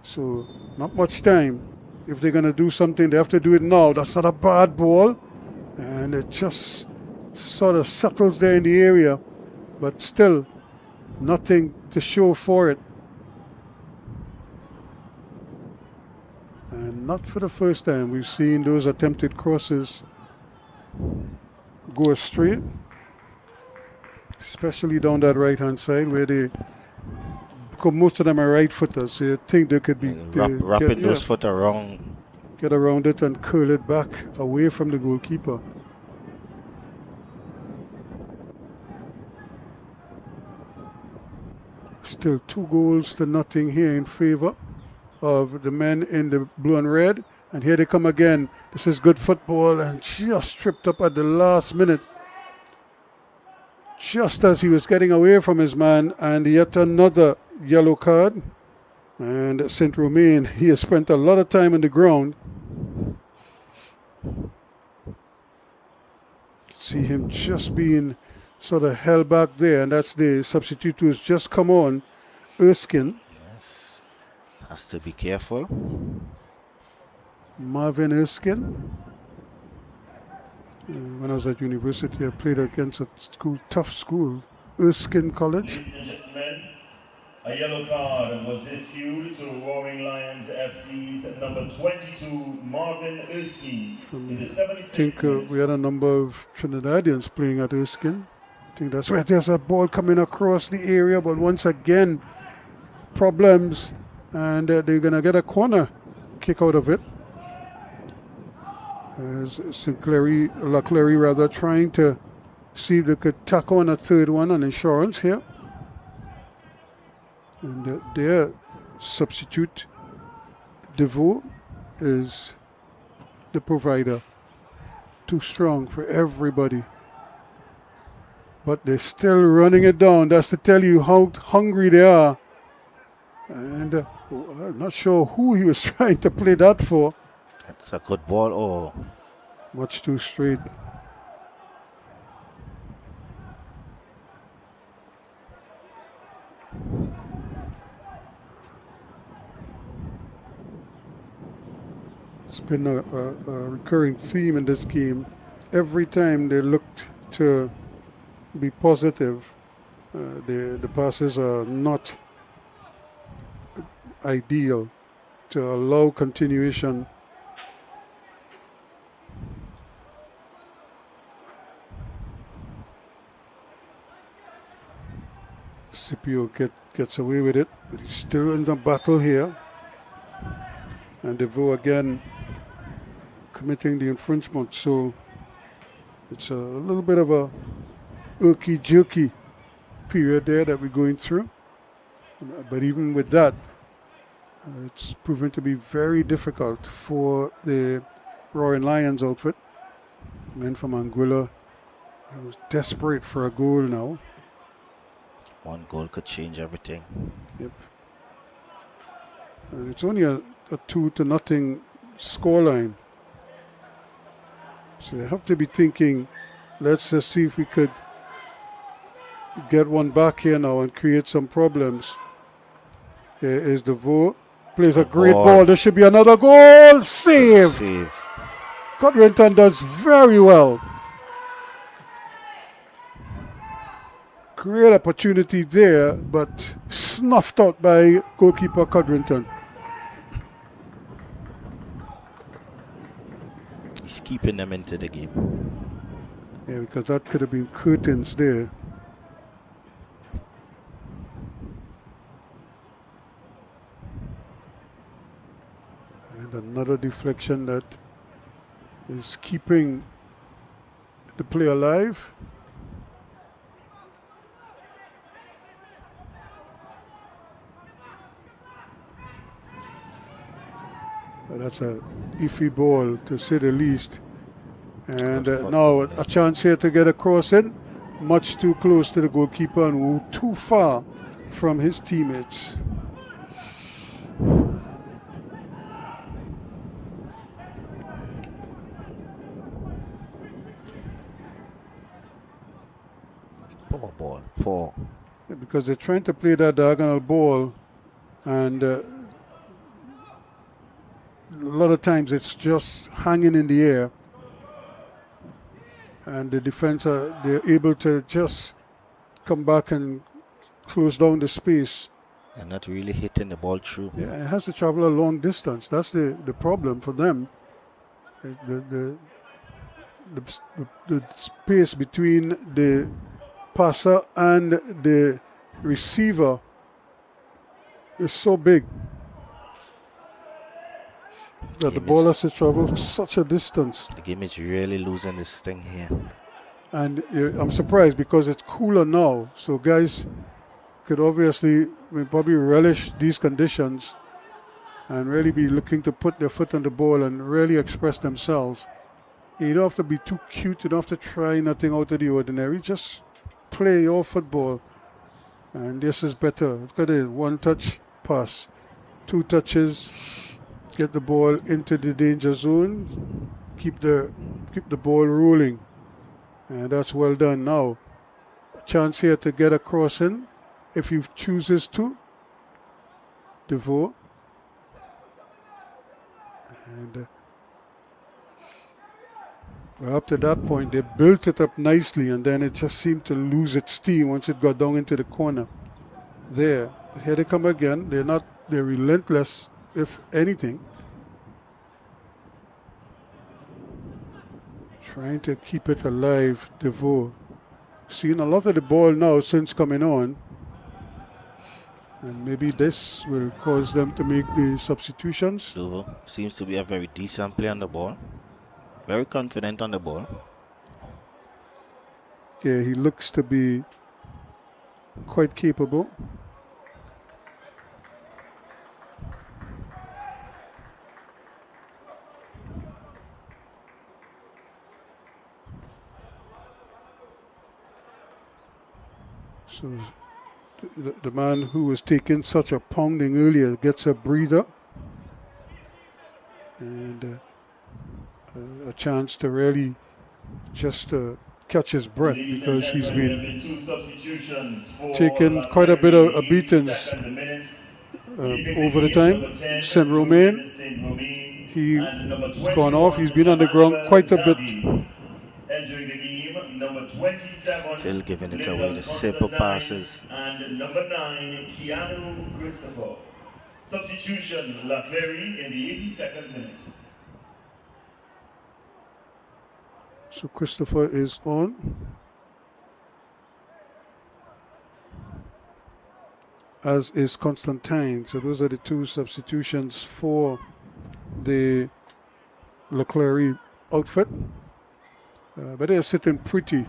so not much time. If they're going to do something, they have to do it now. That's not a bad ball, and it just sort of settles there in the area, but still nothing to show for it. And not for the first time. We've seen those attempted crosses go astray, especially down that right-hand side where they, because most of them are right footers, so you think they could be wrapping those foot around. Get around it and curl it back away from the goalkeeper. Still 2-0 here in favor of the men in the blue and red. And here they come again. This is good football and just tripped up at the last minute. Just as he was getting away from his man, and yet another yellow card. And Saint Romain, he has spent a lot of time on the ground. See him just being sort of held back there, and that's the substitute who's just come on, Erskine. Yes, has to be careful. Marvin Erskine. When I was at university, I played against a school, tough school, Erskine College. Ladies and gentlemen, a yellow card was issued to Roaring Lions FC's number 22, Marvin Erskine, in the 76th I think we had a number of Trinidadians playing at Erskine. I think that's where there's a ball coming across the area, but once again, problems, and they're going to get a corner kick out of it. As Clery rather, trying to see if they could tack on a third one on insurance here. And their substitute, DeVoe, is the provider. Too strong for everybody. But they're still running it down. That's to tell you how hungry they are. And I'm not sure who he was trying to play that for. That's a good ball. Oh, Much too straight. It's been a recurring theme in this game. Every time they looked to be positive, the passes are not ideal to allow continuation. Scipio gets away with it, but he's still in the battle here. And DeVoe again committing the infringement, so it's a little bit of a irky-jerky period there that we're going through. But even with that, it's proven to be very difficult for the Roaring Lions outfit. Men from Anguilla was desperate for a goal now. one goal could change everything. Yep. And it's only a 2-0 scoreline. So you have to be thinking, let's just see if we could get one back here now and create some problems. Here is DeVoe. Plays a great ball. There should be another goal. Save. Codrington does very well. Great opportunity there, but snuffed out by goalkeeper Codrington. It's keeping them into the game. Yeah, because that could have been curtains there. And another deflection that is keeping the play alive. But that's a iffy ball, to say the least. And now a chance here to get a cross in. Much too close to the goalkeeper and too far from his teammates. Poor ball, poor. Yeah, because they're trying to play that diagonal ball, and a lot of times it's just hanging in the air. And the defense, they're able to just come back and close down the space And not really hitting the ball through. Yeah, and it has to travel a long distance. That's the problem for them. The space between the passer and the receiver is so big that the ball has to travel such a distance. The game is really losing this thing here. And I'm surprised because it's cooler now, so guys could obviously probably relish these conditions and really be looking to put their foot on the ball and really express themselves. You don't have to be too cute, you don't have to try nothing out of the ordinary, just play your football. And this is better. Look at it, 1 touch pass, 2 touches, get the ball into the danger zone, keep the ball rolling. And that's well done now. A chance here to get a cross in, if he chooses to. DeVoe. And well, up to that point, they built it up nicely, and then it just seemed to lose its steam once it got down into the corner. There. Here they come again. They're relentless, if anything. Trying to keep it alive, DeVoe. Seeing a lot of the ball now since coming on. And maybe this will cause them to make the substitutions. DeVoe seems to be a very decent player on the ball. Very confident on the ball. Yeah, he looks to be quite capable. So the man who was taking such a pounding earlier gets a breather and a chance to really just catch his breath, because he's been taking quite a bit of beatings over the time. Saint Romain, he's gone off. He's been on the ground quite a bit. Entering the game, number 27. Still giving it away, the simple passes. And number 9, Keanu Christopher. Substitution, Clery in the 82nd minute. So Christopher is on. As is Constantine. So those are the 2 substitutions for the Clery outfit. But they're sitting pretty.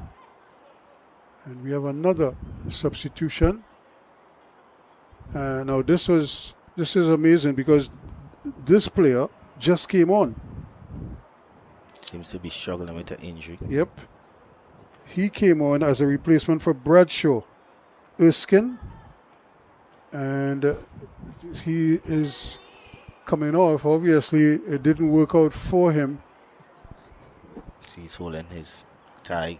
And we have another substitution. Now this is amazing, because this player just came on. Seems to be struggling with an injury. Yep. He came on as a replacement for Bradshaw Erskine. And he is coming off. Obviously, it didn't work out for him. He's holding his thigh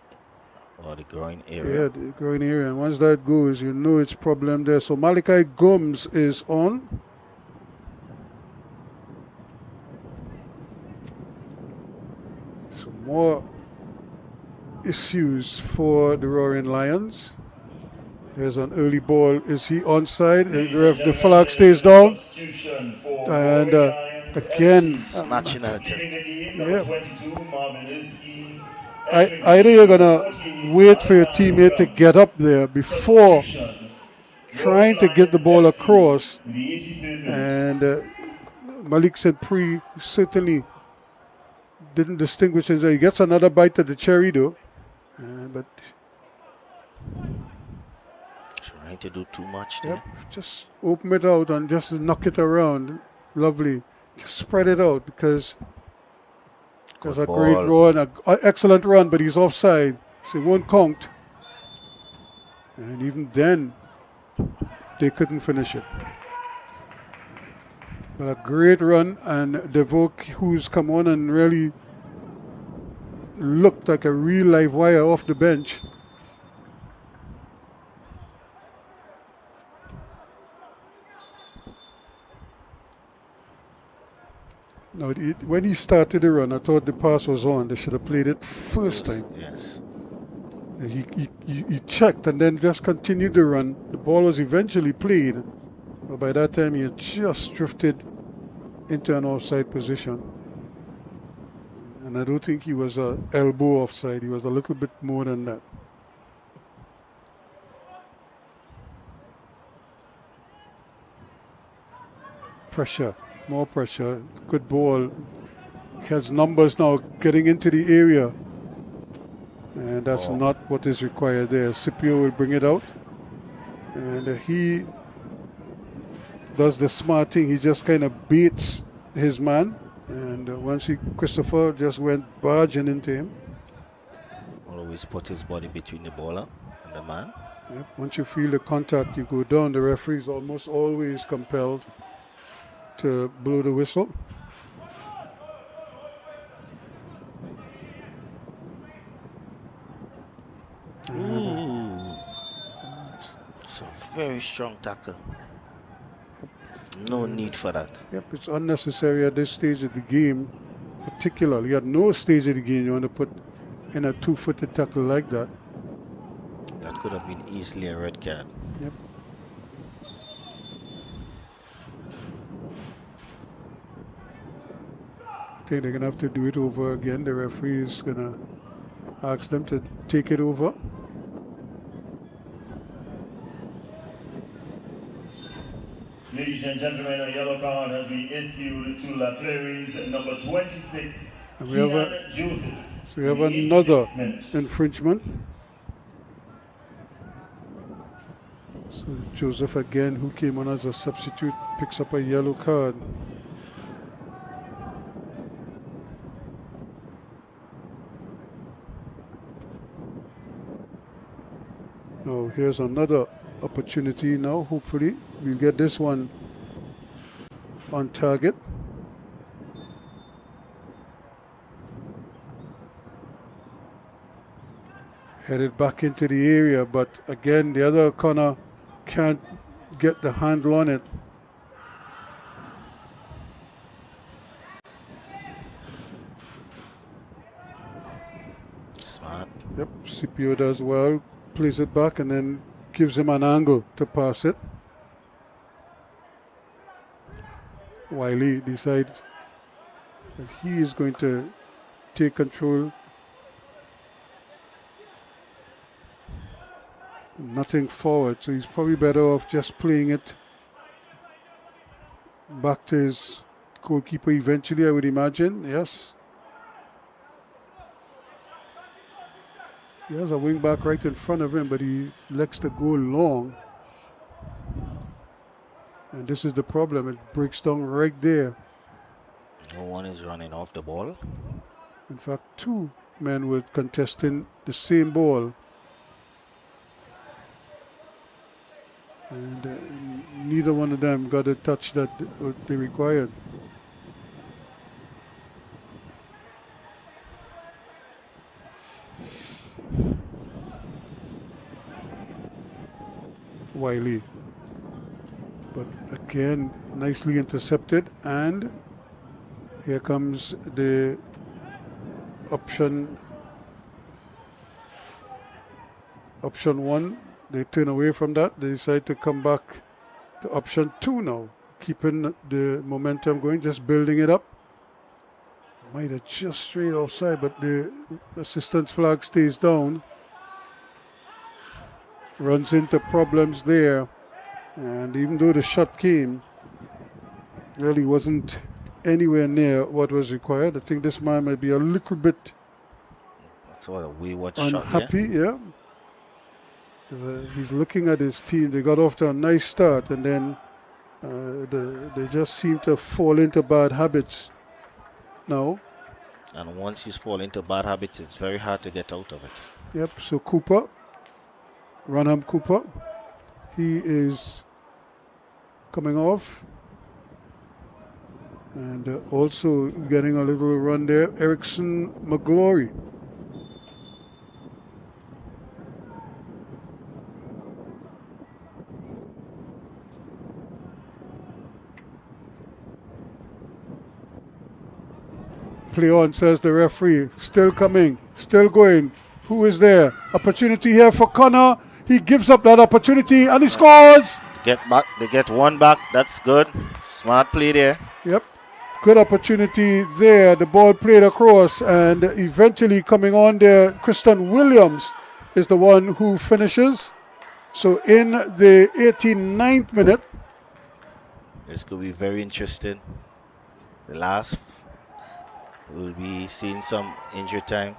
or the groin area. Yeah, the groin area. And once that goes, you know it's problem there. So Malachi Gomes is on. So more issues for the Roaring Lions. There's an early ball. Is he onside? The flag stays down. And again, snatching at it. Either you're going to wait for your teammate to get up there before trying to get the ball across. And Malik Saint-Prix certainly didn't distinguish himself. He gets another bite of the cherry though. But trying to do too much there. Yep, just open it out and just knock it around. Lovely. Just spread it out, because there's a great run, an excellent run, but he's offside, so it won't count. And even then, they couldn't finish it. But a great run, and DeVoe, who's come on and really looked like a real live wire off the bench. Now, when he started the run, I thought the pass was on. They should have played it first time. Yes. He checked and then just continued the run. The ball was eventually played, But by that time, he had just drifted into an offside position. And I don't think he was an elbow offside. He was a little bit more than that. Pressure, more pressure. Good ball. He has numbers now getting into the area. And that's not what is required there. Scipio will bring it out. And he does the smart thing. He just kind of beats his man. And once Christopher just went barging into him. Always put his body between the bowler and the man. Yep. Once you feel the contact, you go down. The referee is almost always compelled to blow the whistle. It's a very strong tackle. No need for that. Yep, it's unnecessary at this stage of the game, particularly. At no stage of the game you want to put in a two-footed tackle like that. That could have been easily a red card. Yep. I think they're going to have to do it over again. The referee is going to ask them to take it over. Ladies and gentlemen, a yellow card has been issued to Clery's number 26, And we have Joseph. So we have another infringement. So Joseph again, who came on as a substitute, picks up a yellow card. Now here's another opportunity now. Hopefully we'll get this one on target. Headed back into the area, but again the other corner can't get the handle on it. Smart. Yep, Scipio does well, plays it back and then gives him an angle to pass it. Wiley decides that he is going to take control. Nothing forward, so he's probably better off just playing it back to his goalkeeper eventually, I would imagine. Yes. He has a wing back right in front of him, but he lets the goal long. And this is the problem. It breaks down right there. No one is running off the ball. In fact, two men were contesting the same ball. And neither one of them got a touch that they required. Wiley. But again, nicely intercepted, and here comes the option one. They turn away from that. They decide to come back to option 2 now, keeping the momentum going, just building it up. Might have just straight offside, but the assistance flag stays down. Runs into problems there. And even though the shot came, really wasn't anywhere near what was required. I think this man might be a little bit That's what a wayward unhappy, shot, yeah? yeah. He's looking at his team. They got off to a nice start, and then they just seem to fall into bad habits now. And once you fall into bad habits, it's very hard to get out of it. Yep, so Cooper, Ranham Cooper, he is coming off. And also getting a little run there, Erickson McGlory. Play on, says the referee. Still coming, still going. Who is there? Opportunity here for Connor. He gives up that opportunity and he scores. get back. They get one back. That's good. Smart play there. Yep. Good opportunity there. The ball played across, and eventually coming on there, Kristen Williams is the one who finishes. So in the 89th minute, This could be very interesting. The last will be seeing some injury time.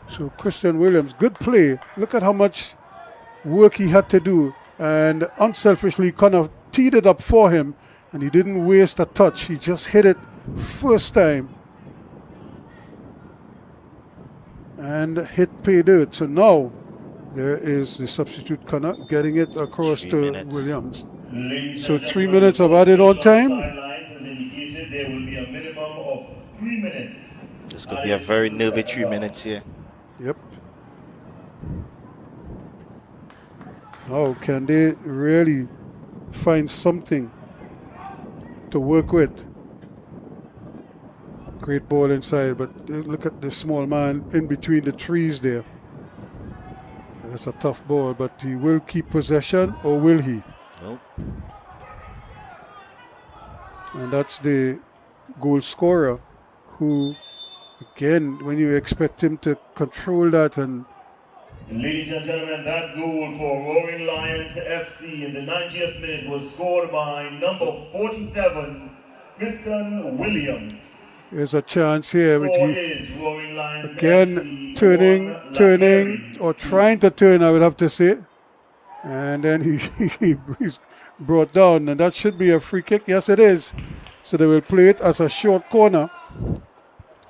so Kristen Williams, good play. Look at how much work he had to do, and unselfishly kind of teed it up for him, and he didn't waste a touch. He just hit it first time and hit pay dirt. So now there is the substitute Connor getting it across 3 to minutes. Williams. Ladies So and 3 gentlemen, minutes of added on time. sidelines has indicated there will be a minimum of 3 minutes. This could be a very nervy 3 minutes here. Yep. Now, can they really find something to work with? Great ball inside, but look at the small man in between the trees there. That's a tough ball, but he will keep possession, or will he? Nope. And that's the goal scorer who, again, when you expect him to control that, and Ladies and gentlemen, that goal for Roaring Lions FC in the 90th minute was scored by number 47, Kristen Williams. there's a chance here. Which Score he, is Roaring Lions again, FC turning, 1, turning, or trying to turn, I would have to say. And then he's brought down, and that should be a free kick. Yes, it is. So they will play it as a short corner.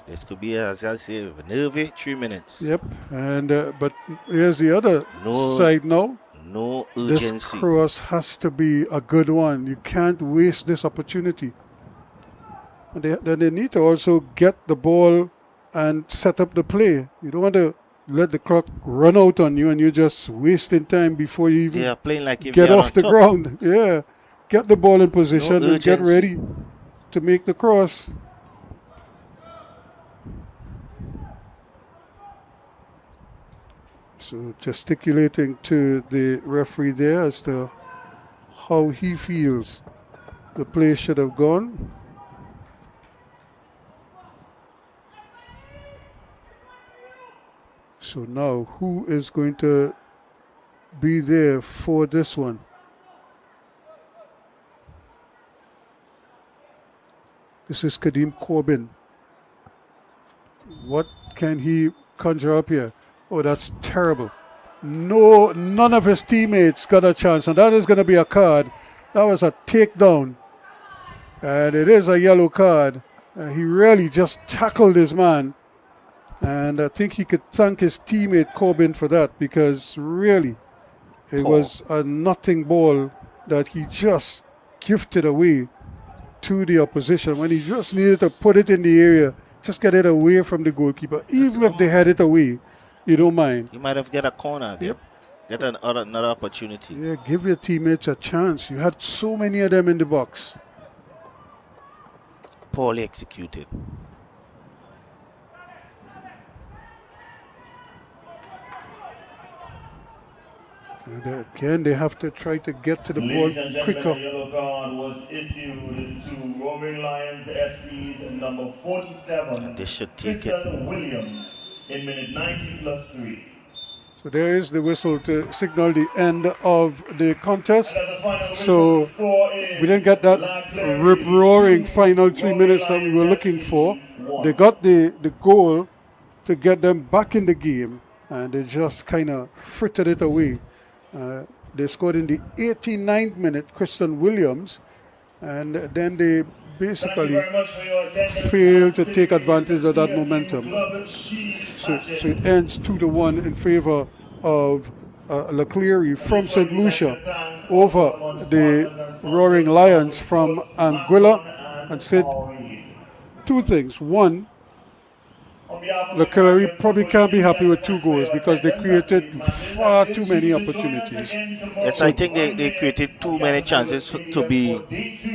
This could be, as I say, a nervy 3 minutes. Yep. And but here's the other No. side now. No This urgency. cross has to be a good one. You can't waste this opportunity. And then they need to also get the ball and set up the play. You don't want to let the clock run out on you and you're just wasting time before you even They are playing like if get they are off on the top. get Yeah. Get the ball in position and get urgency. ready to make the cross. So gesticulating to the referee there as to how he feels the play should have gone. So now, who is going to be there for this one? This is Kadeem Corbin. What can he conjure up here? Oh, that's terrible. No, none of his teammates got a chance, and that is going to be a card. That was a takedown, and it is a yellow card. He really just tackled his man, and I think he could thank his teammate Corbin for that, because really, it was a nothing ball that he just gifted away to the opposition when he just needed to put it in the area, just get it away from the goalkeeper. Even if they had it away, you don't mind. You might have get a corner there. Yep. Get another opportunity. Yeah, give your teammates a chance. You had so many of them in the box. Poorly executed. And again, they have to try to get to the ball Ladies and gentlemen, quicker. a yellow card was issued to Roaring Lions FC's number 47, And they should take Kristen Williams, in minute 90 plus 3. So there is the whistle to signal the end of the contest. And at the final So, whistle, the score is We didn't get that Clery rip-roaring 2, final 3 Roaring minutes that we were Lions looking FC for. 1. They got the goal to get them back in the game, and they just kind of frittered it away. They scored in the 89th minute, Kristen Williams, and then they Thank you basically very much for your attendance. failed to take advantage of that CFU momentum. Club Shield So matches. it ends 2-1 in favor of Clery from St. Lucia over the Roaring Lions from Anguilla. And said two things. One, Clery probably can't be happy with 2 goals because they created far too many opportunities. Yes, I think they created too many chances to be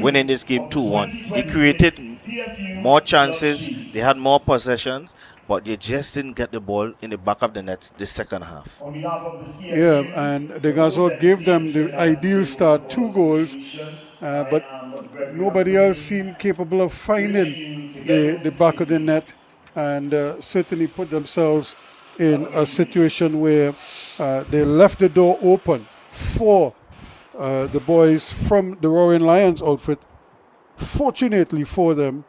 winning this game 2-1. They created more chances, they had more possessions, but you just didn't get the ball in the back of the net the second half. On behalf of the CFU, Yeah, and the Gazette gave them the ideal start, 2 goals, but nobody else seemed capable of finding the back of the net, and certainly put themselves in a situation where they left the door open for the boys from the Roaring Lions outfit. Fortunately for them,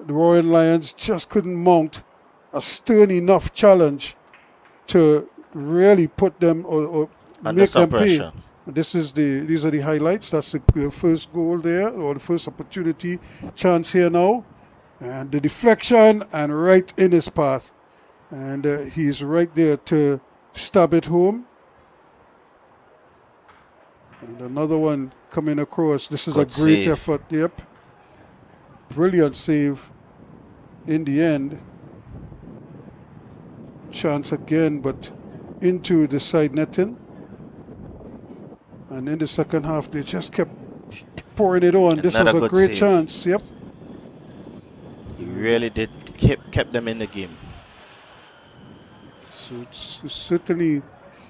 the Roaring Lions just couldn't mount a stern enough challenge to really put them or Under make some them pay. pressure. These are the highlights. That's the first goal there, or the first opportunity chance here now, and the deflection and right in his path, and he's right there to stab it home. And another one coming across. This is Good a great save. effort. Yep, brilliant save. In the end, chance again, but into the side netting. And in the second half, they just kept pouring it on. This was Another a good great save. chance. Yep. He really did kept them in the game. So it certainly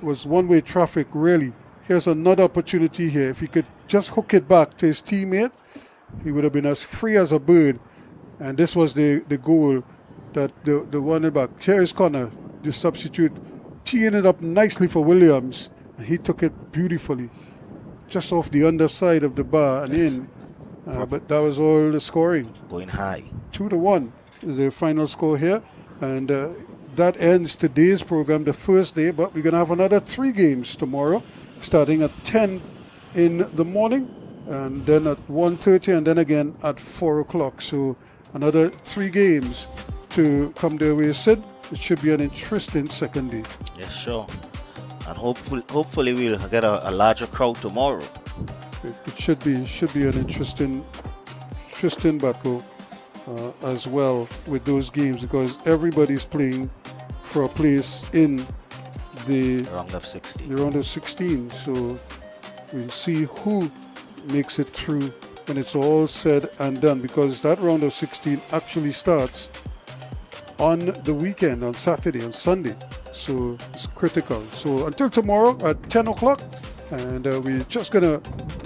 was one-way traffic, really. Here's another opportunity here. If he could just hook it back to his teammate, he would have been as free as a bird. And this was the goal that the one in back. Here is Connor, the substitute, teeing it up nicely for Williams. And he took it beautifully, just off the underside of the bar and Yes. in. But that was all the scoring. Going high. 2-1 is the final score here. And that ends today's program, the first day. But we're going to have another 3 games tomorrow, starting at 10 in the morning, and then at 1:30, and then again at 4 o'clock. So another 3 games to come their way. Sid, it should be an interesting second day. Yes, sure. And hopefully we'll get a larger crowd tomorrow. It should be an interesting battle as well with those games, because everybody's playing for a place in the Round of 16. round of 16. So we'll see who makes it through when it's all said and done, because that round of 16 actually starts on the weekend, on Saturday, on Sunday. So it's critical. So until tomorrow at 10 o'clock, and we're just going to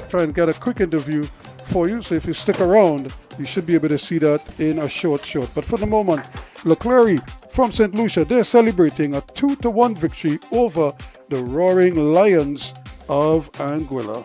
try and get a quick interview for you. So if you stick around, you should be able to see that in a short. But for the moment, Clery from St. Lucia, they're celebrating a 2-1 victory over the Roaring Lions of Anguilla.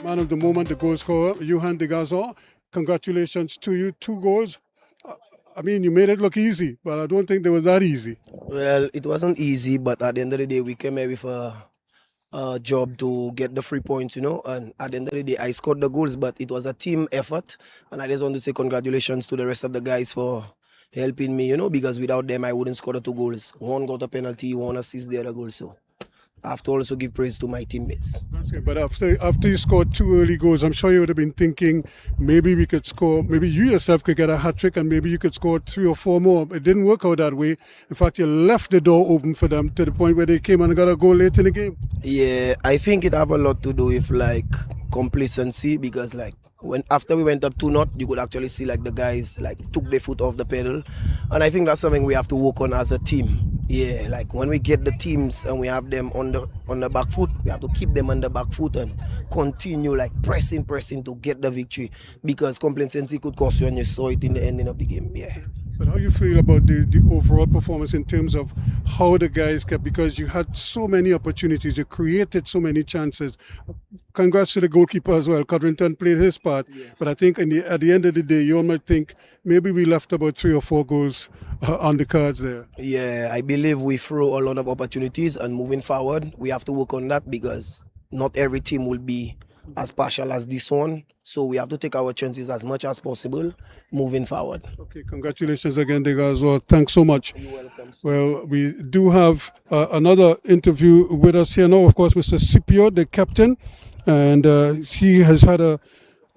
Man of the moment, the goal scorer, Johan de Gazon. Congratulations to you. 2 goals. I mean, you made it look easy, but I don't think they were that easy. Well, it wasn't easy, but at the end of the day, we came here with a job to get the 3 points, And at the end of the day, I scored the goals, but it was a team effort. And I just want to say congratulations to the rest of the guys for helping me, because without them, I wouldn't score the 2 goals. One got a penalty, one assist the other goal. So I have to also give praise to my teammates. That's good. But after you scored 2 early goals, I'm sure you would have been thinking maybe we could score, maybe you yourself could get a hat-trick and maybe you could score 3 or 4 more. It didn't work out that way. In fact, you left the door open for them to the point where they came and got a goal late in the game. Yeah, I think it have a lot to do with complacency, because after we went up 2-0, you could actually see the guys took their foot off the pedal, and I think that's something we have to work on as a team. Yeah, when we get the teams and we have them on the back foot, we have to keep them on the back foot and continue pressing to get the victory, because complacency could cost you, and you saw it in the ending of the game. Yeah. But how you feel about the overall performance in terms of how the guys kept, because you had so many opportunities, you created so many chances. Congrats to the goalkeeper as well. Codrington played his part, yes. But I think at the end of the day, you all might think maybe we left about 3 or 4 goals on the cards there. Yeah, I believe we throw a lot of opportunities, and moving forward, we have to work on that, because not every team will be as partial as this one. So we have to take our chances as much as possible moving forward. Okay, congratulations again, Dega, as well. Thanks so much. You're welcome. Well, we do have another interview with us here now, of course, Mr. Scipio, the captain, and he has had an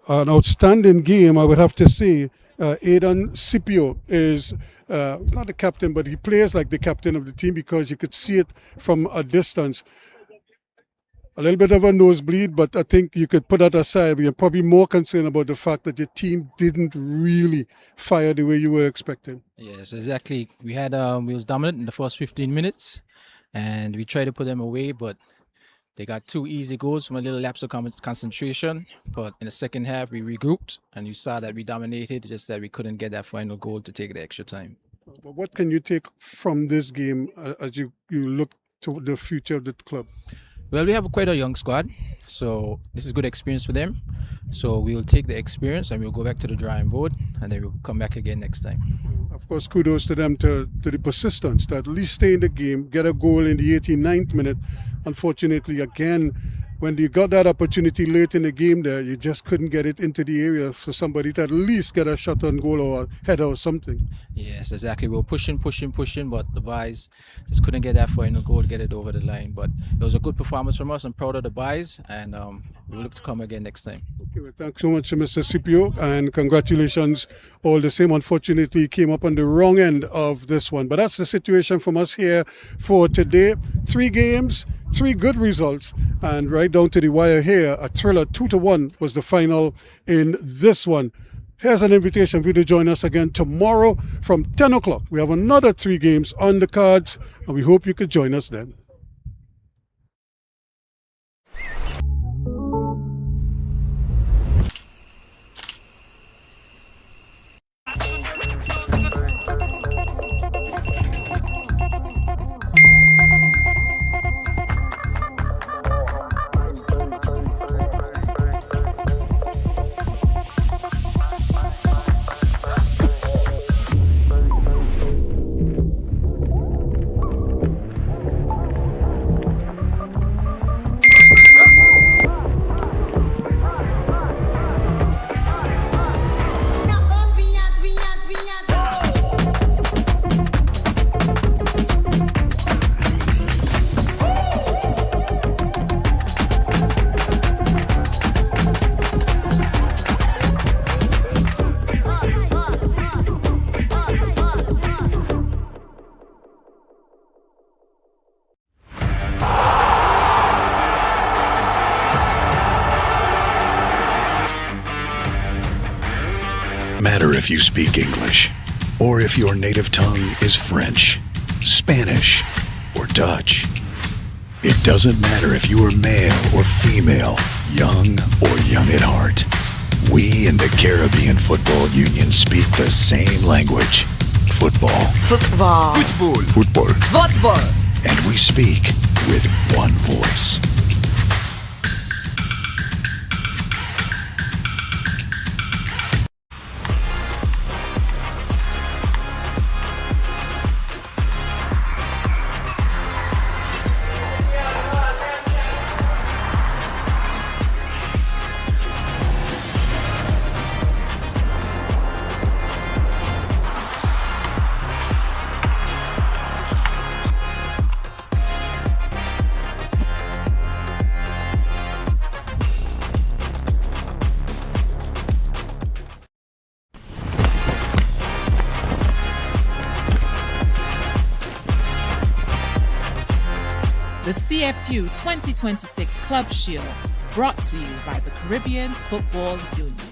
outstanding game, I would have to say. Aidan Scipio is not the captain, but he plays like the captain of the team, because you could see it from a distance. A little bit of a nosebleed, but I think you could put that aside. We are probably more concerned about the fact that your team didn't really fire the way you were expecting. Yes, exactly. We was dominant in the first 15 minutes, and we tried to put them away, but they got 2 easy goals from a little lapse of concentration. But in the second half, we regrouped, and you saw that we dominated, just that we couldn't get that final goal to take the extra time. But what can you take from this game as you look to the future of the club? Well, we have quite a young squad, so this is good experience for them. So we will take the experience and we'll go back to the drawing board, and then we'll come back again next time. Of course, kudos to them to the persistence to at least stay in the game, get a goal in the 89th minute. Unfortunately, again, when you got that opportunity late in the game there, you just couldn't get it into the area for somebody to at least get a shot on goal or a header or something. Yes, exactly. We were pushing, but the boys just couldn't get that final goal to get it over the line. But it was a good performance from us. I'm proud of the boys, and we look to come again next time. Okay, well, thanks so much, Mr. Scipio, and congratulations all the same. Unfortunately, he came up on the wrong end of this one. But that's the situation from us here for today. 3 games, 3 good results, and right down to the wire here, a thriller. 2-1 was the final in this one. Here's an invitation for you to join us again tomorrow from 10 o'clock. We have another 3 games on the cards, and we hope you could join us then. Matter if you speak English, or if your native tongue is French, Spanish, or Dutch. It doesn't matter if you are male or female, young or young at heart. We in the Caribbean Football Union speak the same language. Football. Football. Football. Football. Football. And we speak with one voice. CFU 2026 Club Shield, brought to you by the Caribbean Football Union.